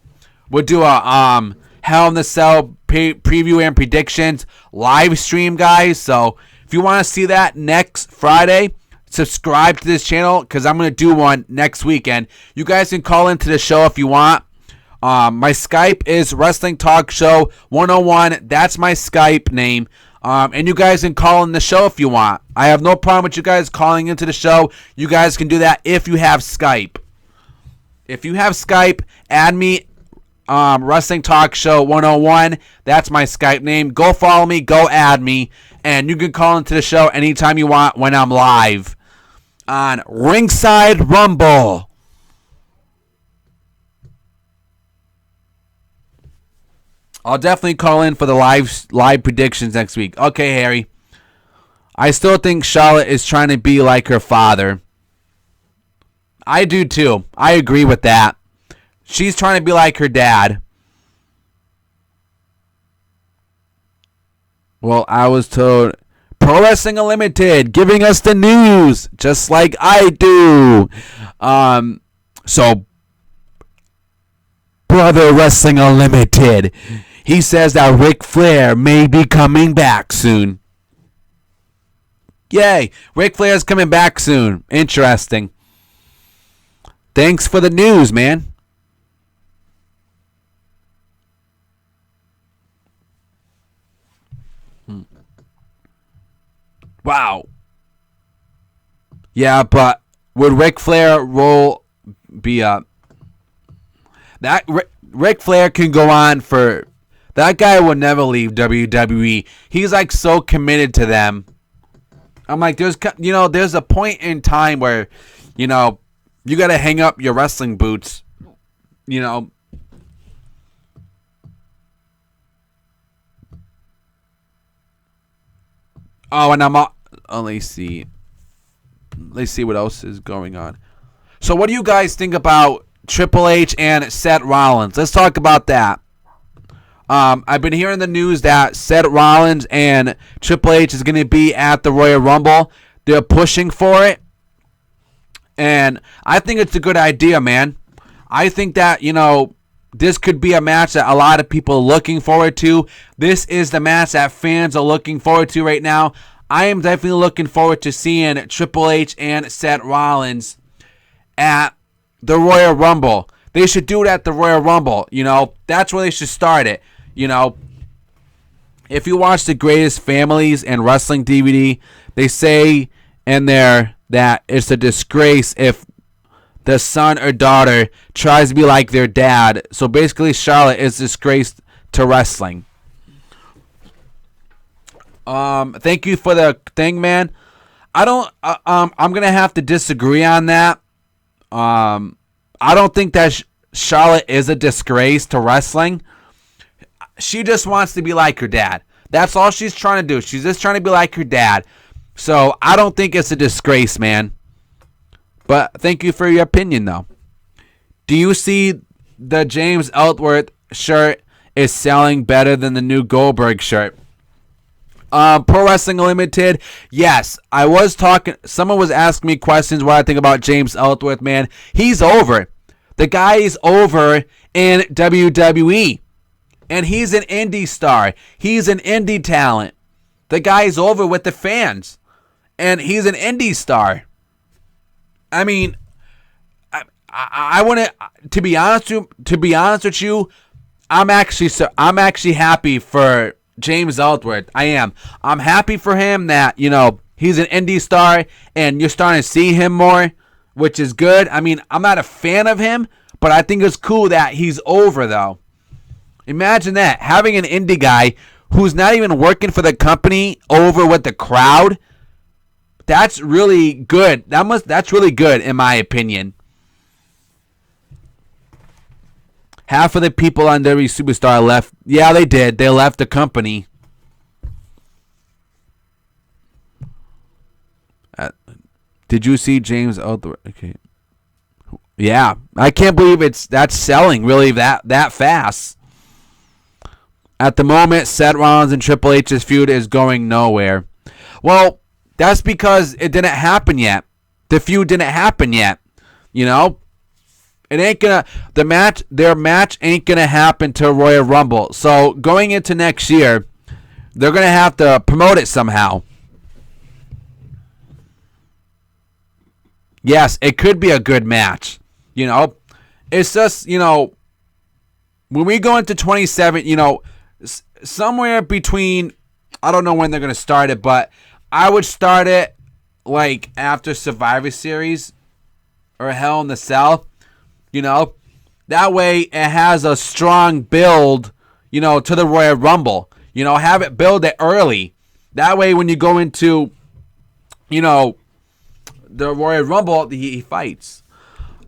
We'll do a Hell in a Cell preview and predictions live stream, guys. So if you want to see that next Friday, subscribe to this channel because I'm going to do one next weekend. You guys can call into the show if you want. My Skype is Wrestling Talk Show 101. That's my Skype name. And you guys can call in the show if you want. I have no problem with you guys calling into the show. You guys can do that if you have Skype. If you have Skype, add me, Wrestling Talk Show 101. That's my Skype name. Go follow me. Go add me. And you can call into the show anytime you want when I'm live on RingSide Rumble. I'll definitely call in for the live predictions next week. Okay, Harry. I still think Charlotte is trying to be like her father. I do too. I agree with that. She's trying to be like her dad. Well, I was told Pro Wrestling Unlimited giving us the news just like I do. So Brother Wrestling Unlimited, he says that Ric Flair may be coming back soon. Yay, Ric Flair's coming back soon. Interesting. Thanks for the news, man. Wow. Yeah, but would Ric Flair be up? That Ric Flair can go on for... That guy will never leave WWE. He's like so committed to them. I'm like, there's a point in time where, you got to hang up your wrestling boots. Oh, and let's see. Let's see what else is going on. So what do you guys think about Triple H and Seth Rollins? Let's talk about that. I've been hearing the news that Seth Rollins and Triple H is going to be at the Royal Rumble. They're pushing for it. And I think it's a good idea, man. I think that, this could be a match that a lot of people are looking forward to. This is the match that fans are looking forward to right now. I am definitely looking forward to seeing Triple H and Seth Rollins at the Royal Rumble. They should do it at the Royal Rumble. That's where they should start it. If you watch The Greatest Families and Wrestling DVD, they say in there that it's a disgrace if the son or daughter tries to be like their dad. So basically, Charlotte is disgraced to wrestling. Thank you for the thing, man. I'm gonna have to disagree on that. I don't think that Charlotte is a disgrace to wrestling. She just wants to be like her dad. That's all she's trying to do. She's just trying to be like her dad. So I don't think it's a disgrace, man. But thank you for your opinion, though. Do you see the James Ellsworth shirt is selling better than the new Goldberg shirt? Pro Wrestling Unlimited, yes. I was talking. Someone was asking me questions what I think about James Ellsworth, man. He's over. The guy is over in WWE. And he's an indie star. He's an indie talent. The guy's over with the fans. And he's an indie star. I mean, I want to be honest with you, I'm actually happy for James Ellsworth. I am. I'm happy for him that, he's an indie star and you're starting to see him more, which is good. I mean, I'm not a fan of him, but I think it's cool that he's over, though. Imagine that, having an indie guy who's not even working for the company over with the crowd. That's really good. That's really good, in my opinion. Half of the people on WWE Superstar left. Yeah, they did. They left the company. Did you see James Ellsworth? Okay. Yeah, I can't believe that's selling really that fast. At the moment, Seth Rollins and Triple H's feud is going nowhere. Well, that's because it didn't happen yet. The feud didn't happen yet. It ain't gonna. Their match ain't gonna happen till Royal Rumble. So going into next year, they're gonna have to promote it somehow. Yes, it could be a good match. It's just when we go into 27, somewhere between. I don't know when they're gonna start it, but I would start it like after Survivor Series or Hell in the Cell. That way it has a strong build, to the Royal Rumble. Have it build it early. That way when you go into, the Royal Rumble, he fights.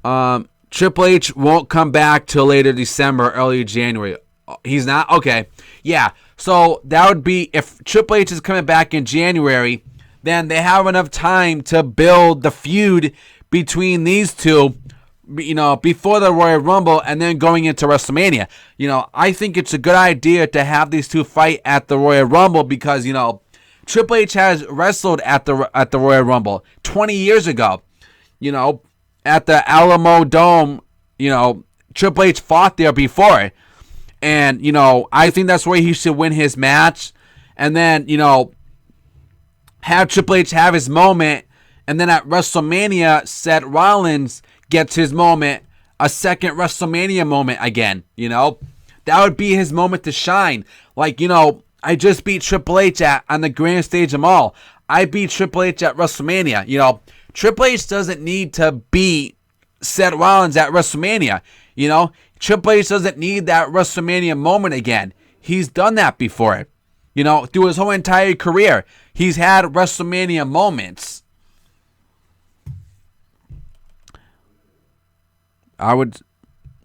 Triple H won't come back till later December, early January. He's not? Okay. Yeah. So that would be, if Triple H is coming back in January, then they have enough time to build the feud between these two, before the Royal Rumble and then going into WrestleMania. I think it's a good idea to have these two fight at the Royal Rumble because, Triple H has wrestled at the Royal Rumble 20 years ago. At the Alamo Dome, Triple H fought there before. And, I think that's where he should win his match. And then, have Triple H have his moment. And then at WrestleMania, Seth Rollins gets his moment. A second WrestleMania moment again, That would be his moment to shine. Like, I just beat Triple H on the grand stage of them all. I beat Triple H at WrestleMania. Triple H doesn't need to beat Seth Rollins at WrestleMania. Triple H doesn't need that WrestleMania moment again. He's done that before. Through his whole entire career, he's had WrestleMania moments.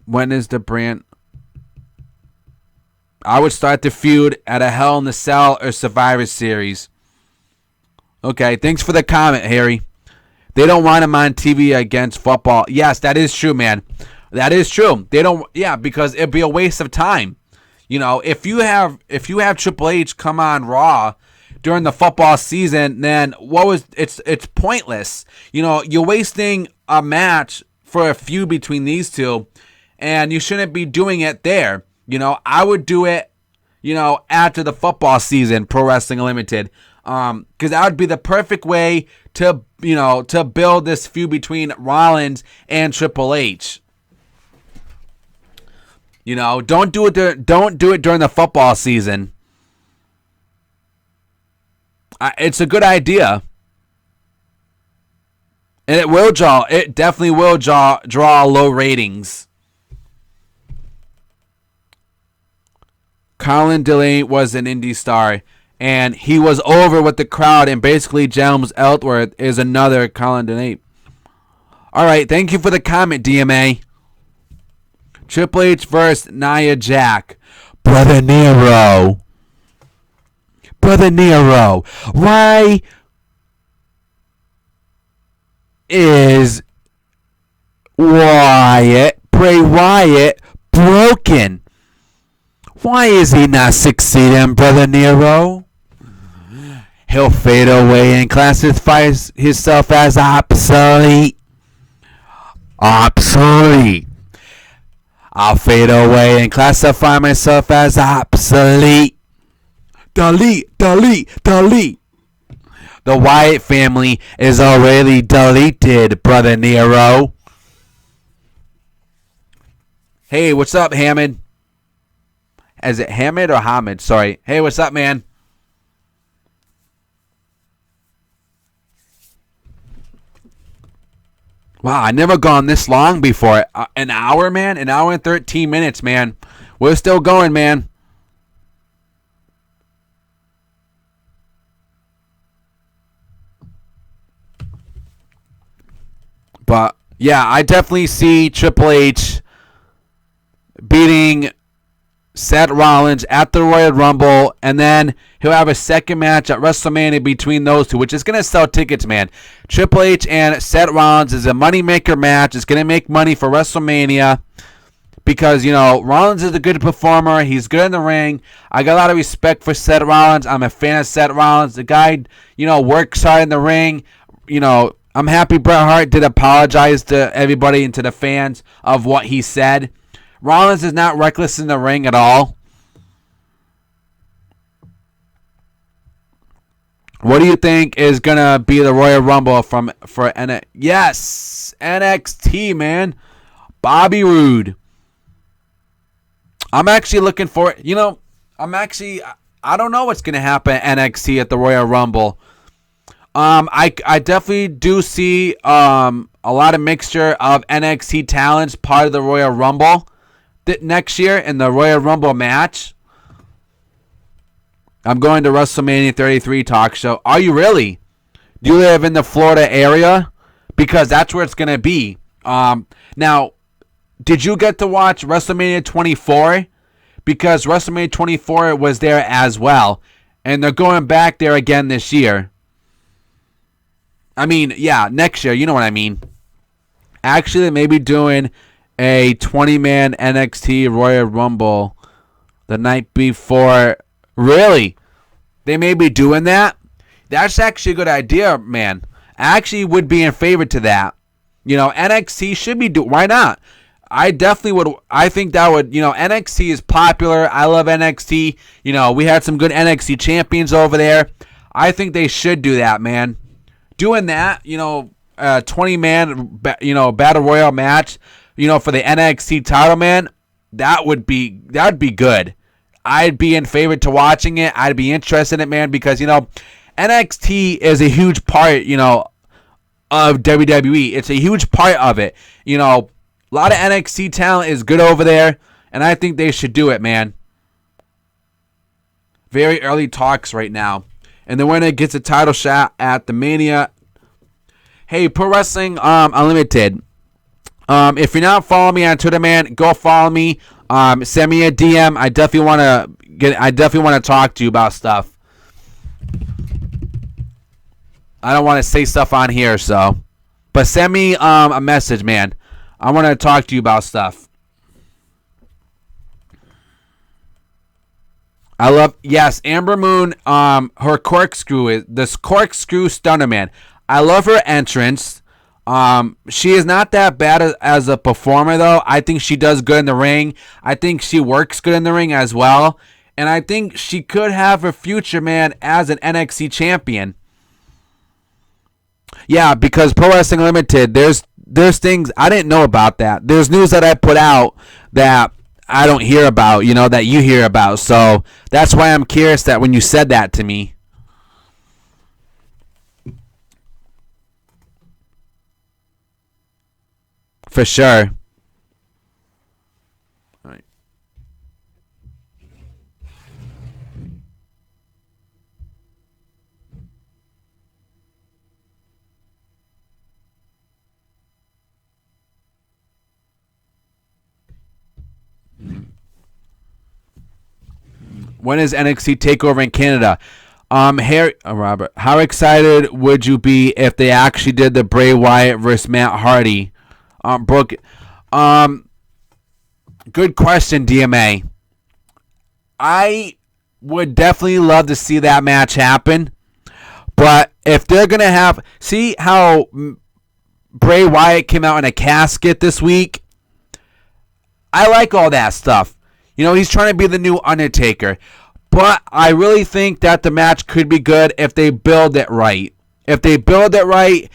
When is the brand? I would start the feud at a Hell in the Cell or Survivor Series. Okay, thanks for the comment, Harry. They don't want him on TV against football. Yes, that is true, man. That is true. They don't, because it'd be a waste of time. You know, if you have Triple H come on Raw during the football season, then it's pointless. You know, you're wasting a match for a feud between these two, and you shouldn't be doing it there. You know, I would do it, you know, after the football season, Pro Wrestling Unlimited, because that would be the perfect way to, you know, to build this feud between Rollins and Triple H. You know, don't do it during the football season. It's a good idea. And it definitely will draw low ratings. Colin Delaney was an indie star, and he was over with the crowd, and basically James Ellsworth is another Colin Delaney. All right, thank you for the comment, DMA. Triple H versus Nia Jax. Brother Nero, why is Bray Wyatt broken? Why is he not succeeding, Brother Nero? He'll fade away and classify himself as obsolete. I'll fade away and classify myself as obsolete. Delete. The Wyatt family is already deleted, Brother Nero. Hey, what's up, Hammond? Is it Hamid or Hamid? Sorry. Hey, what's up, man? Wow, I never gone this long before. An hour, man? An hour and 13 minutes, man. We're still going, man. But, yeah, I definitely see Triple H beating Seth Rollins at the Royal Rumble, and then he'll have a second match at WrestleMania between those two, which is going to sell tickets, man. Triple H and Seth Rollins is a moneymaker match. It's going to make money for WrestleMania because, you know, Rollins is a good performer. He's good in the ring. I got a lot of respect for Seth Rollins. I'm a fan of Seth Rollins. The guy, you know, works hard in the ring. You know, I'm happy Bret Hart did apologize to everybody and to the fans of what he said. Rollins is not reckless in the ring at all. What do you think is going to be the Royal Rumble for NXT? Yes, NXT, man. Bobby Roode. I'm actually looking for it. You know, I don't know what's going to happen at NXT at the Royal Rumble. I definitely do see a lot of mixture of NXT talents part of the Royal Rumble next year in the Royal Rumble match. I'm going to WrestleMania 33 talk show. Are you really? Do you live in the Florida area? Because that's where it's going to be. Now, did you get to watch WrestleMania 24? Because WrestleMania 24 was there as well. And they're going back there again this year. I mean, yeah, next year. You know what I mean. Actually, they may be doing a 20-man NXT Royal Rumble the night before. Really? They may be doing that? That's actually a good idea, man. I actually would be in favor to that. You know, NXT should be doing. Why not? I definitely would. I think that would, you know, NXT is popular. I love NXT. You know, we had some good NXT champions over there. I think they should do that, man. Doing that, you know, 20-man, you know, Battle Royal match, you know, for the NXT title, man, that'd be good. I'd be in favor to watching it. I'd be interested in it, man, because, you know, NXT is a huge part, you know, of WWE. It's a huge part of it. You know, a lot of NXT talent is good over there, and I think they should do it, man. Very early talks right now. And the winner gets a title shot at the Mania. Hey, Pro Wrestling Unlimited. If you're not following me on Twitter, man, go follow me. Send me a DM. I definitely want to talk to you about stuff. I don't want to say stuff on here, but send me a message, man. I want to talk to you about stuff. I love, yes, Amber Moon, her corkscrew is this corkscrew stunner, man. I love her entrance. She is not that bad as a performer, though. I think she does good in the ring. I think she works good in the ring as well. And I think she could have a future, man, as an NXT champion. Yeah, because Pro Wrestling Limited, there's things I didn't know about that. There's news that I put out that I don't hear about, that you hear about. So that's why I'm curious that when you said that to me. For sure. All right. When is NXT Takeover in Canada? Robert, how excited would you be if they actually did the Bray Wyatt versus Matt Hardy? Brooke, um, good question, DMA. I would definitely love to see that match happen, but if they're gonna see how Bray Wyatt came out in a casket this week. I like all that stuff. He's trying to be the new Undertaker. But I really think that the match could be good if they build it right. If they build it right,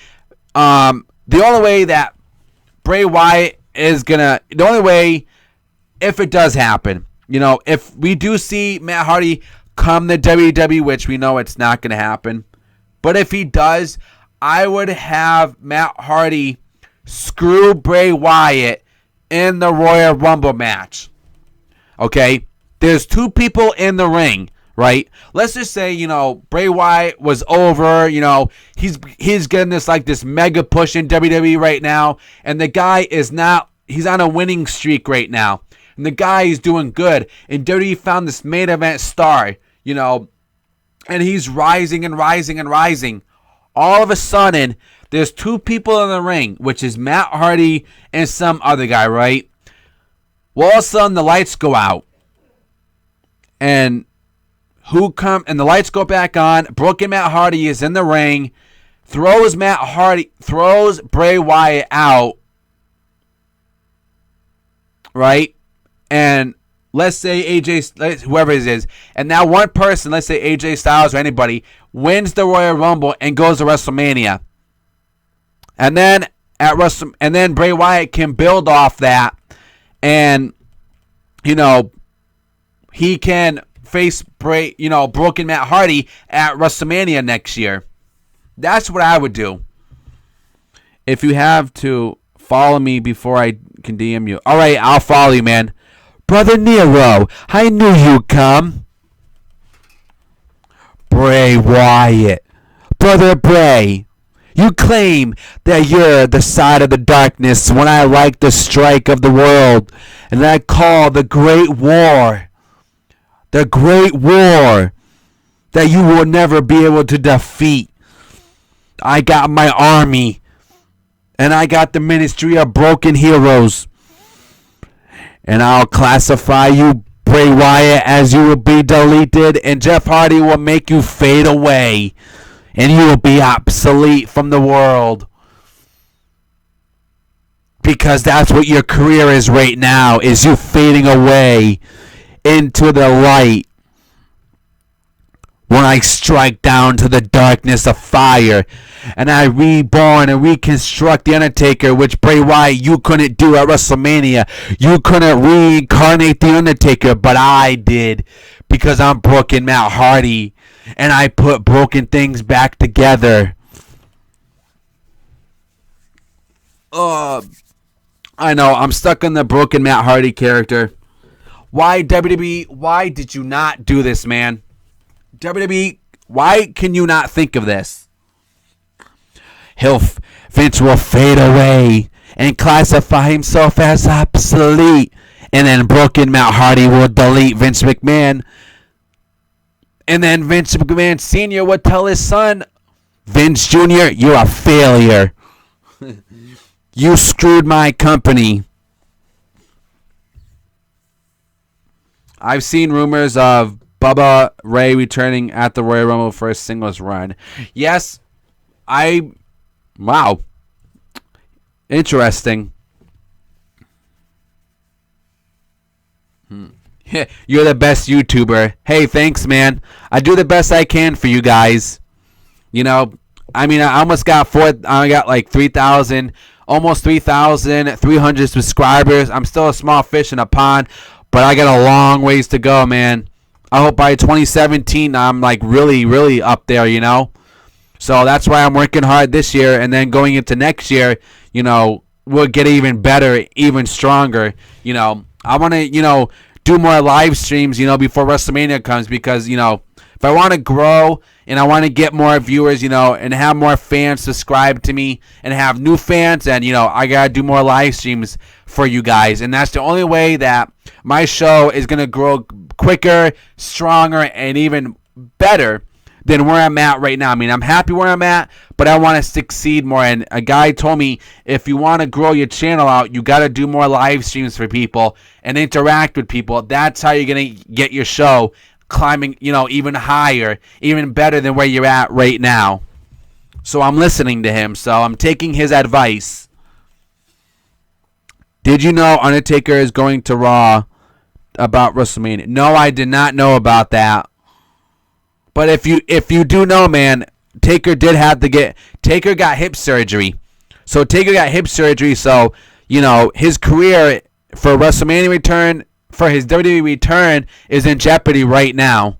the only way that Bray Wyatt the only way, if it does happen, if we do see Matt Hardy come to WWE, which we know it's not going to happen, but if he does, I would have Matt Hardy screw Bray Wyatt in the Royal Rumble match. Okay? There's two people in the ring, right? Let's just say, Bray Wyatt was over, he's getting this mega push in WWE right now, and the guy he's on a winning streak right now. And the guy is doing good. And WWE found this main event star, and he's rising and rising and rising. All of a sudden, there's two people in the ring, which is Matt Hardy and some other guy, right? Well, all of a sudden, the lights go out. And the lights go back on. Broken Matt Hardy is in the ring, throws Bray Wyatt out, right? And let's say whoever it is, and now one person, let's say AJ Styles or anybody, wins the Royal Rumble and goes to WrestleMania. And then Bray Wyatt can build off that, and he can face Broken Matt Hardy at WrestleMania next year. That's what I would do. If you have to follow me before I can DM you. All right, I'll follow you, man. Brother Nero, I knew you'd come. Bray Wyatt. Brother Bray, you claim that you're the side of the darkness when I like the strike of the world, and I call the Great War. The Great War that you will never be able to defeat. I got my army, and I got the Ministry of Broken Heroes. And I'll classify you, Bray Wyatt, as you will be deleted, and Jeff Hardy will make you fade away, and you will be obsolete from the world. Because that's what your career is right now, is you fading away into the light when I strike down to the darkness of fire and I reborn and reconstruct the Undertaker, which Bray Wyatt you couldn't do at WrestleMania. You couldn't reincarnate the Undertaker, but I did, because I'm Broken Matt Hardy and I put broken things back together. I know, I'm stuck in the Broken Matt Hardy character. Why, WWE, why did you not do this, man? WWE, why can you not think of this? Vince will fade away and classify himself as obsolete. And then Broken Matt Hardy will delete Vince McMahon. And then Vince McMahon Sr. would tell his son, Vince Jr., you're a failure. You screwed my company. I've seen rumors of Bubba Ray returning at the Royal Rumble for a singles run. Yes, wow. Interesting. You're the best YouTuber. Hey, thanks, man. I do the best I can for you guys. You know, I mean, I almost got I got like 3,000, almost 3,300 subscribers. I'm still a small fish in a pond, but I got a long ways to go, man. I hope by 2017 I'm like really, really up there, you know. So that's why I'm working hard this year, and then going into next year, you know, we'll get even better, even stronger. You know, I want to, you know, do more live streams, you know, before WrestleMania comes, because, you know, if I want to grow and I want to get more viewers, you know, and have more fans subscribe to me and have new fans, and, you know, I got to do more live streams for you guys. And that's the only way that my show is going to grow quicker, stronger, and even better than where I'm at right now. I mean, I'm happy where I'm at, but I want to succeed more. And a guy told me, if you want to grow your channel out, you got to do more live streams for people and interact with people. That's how you're going to get your show climbing, you know, even higher, even better than where you're at right now. So I'm listening to him. So I'm taking his advice. Did you know Undertaker is going to Raw about WrestleMania? No, I did not know about that. But if you do know, man, Taker got hip surgery. So Taker got hip surgery, so, you know, his career for WrestleMania return, for his WWE return, is in jeopardy right now.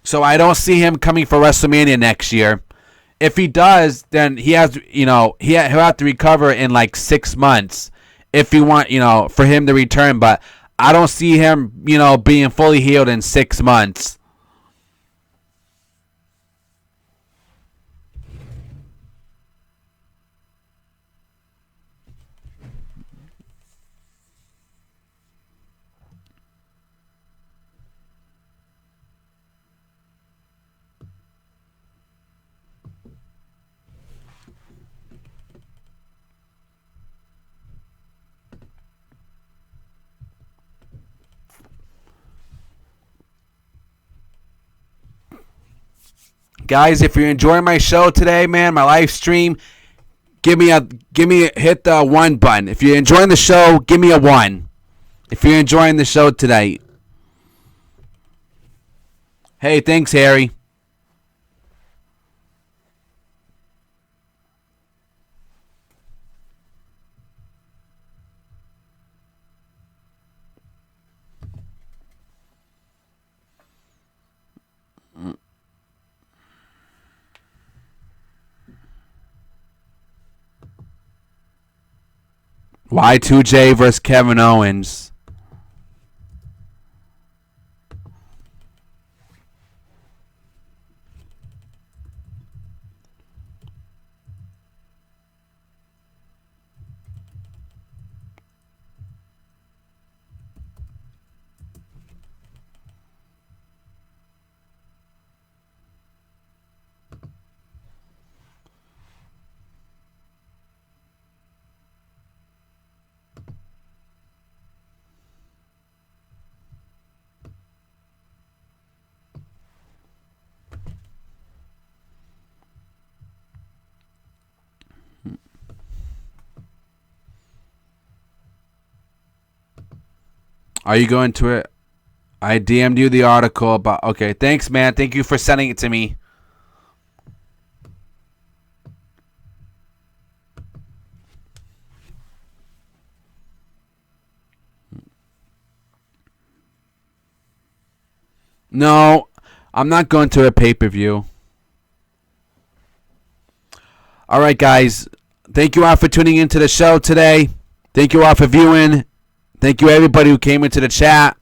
So I don't see him coming for WrestleMania next year. If he does, then he has, you know, he'll have to recover in like 6 months if you want, you know, for him to return. But I don't see him, you know, being fully healed in 6 months. Guys, if you're enjoying my show today, man, my live stream, hit the 1 button. If you're enjoying the show, give me a 1. If you're enjoying the show tonight. Hey, thanks, Harry. Y2J versus Kevin Owens. Are you going to it? I DM'd you the article about... Okay, thanks, man. Thank you for sending it to me. No, I'm not going to a pay-per-view. All right, guys. Thank you all for tuning into the show today. Thank you all for viewing. Thank you, everybody who came into the chat.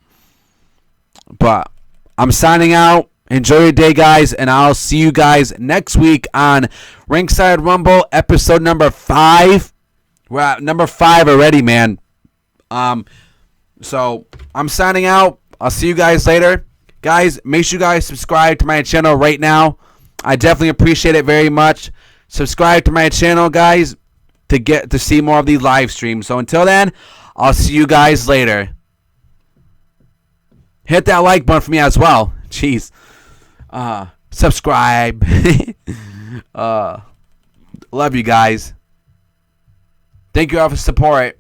But I'm signing out. Enjoy your day, guys, and I'll see you guys next week on Ringside Rumble, episode number 5. We're at number 5 already, man. So I'm signing out. I'll see you guys later. Guys, make sure you guys subscribe to my channel right now. I definitely appreciate it very much. Subscribe to my channel, guys, to see more of these live streams. So until then, I'll see you guys later. Hit that like button for me as well. Jeez. Subscribe. Love you guys. Thank you all for support.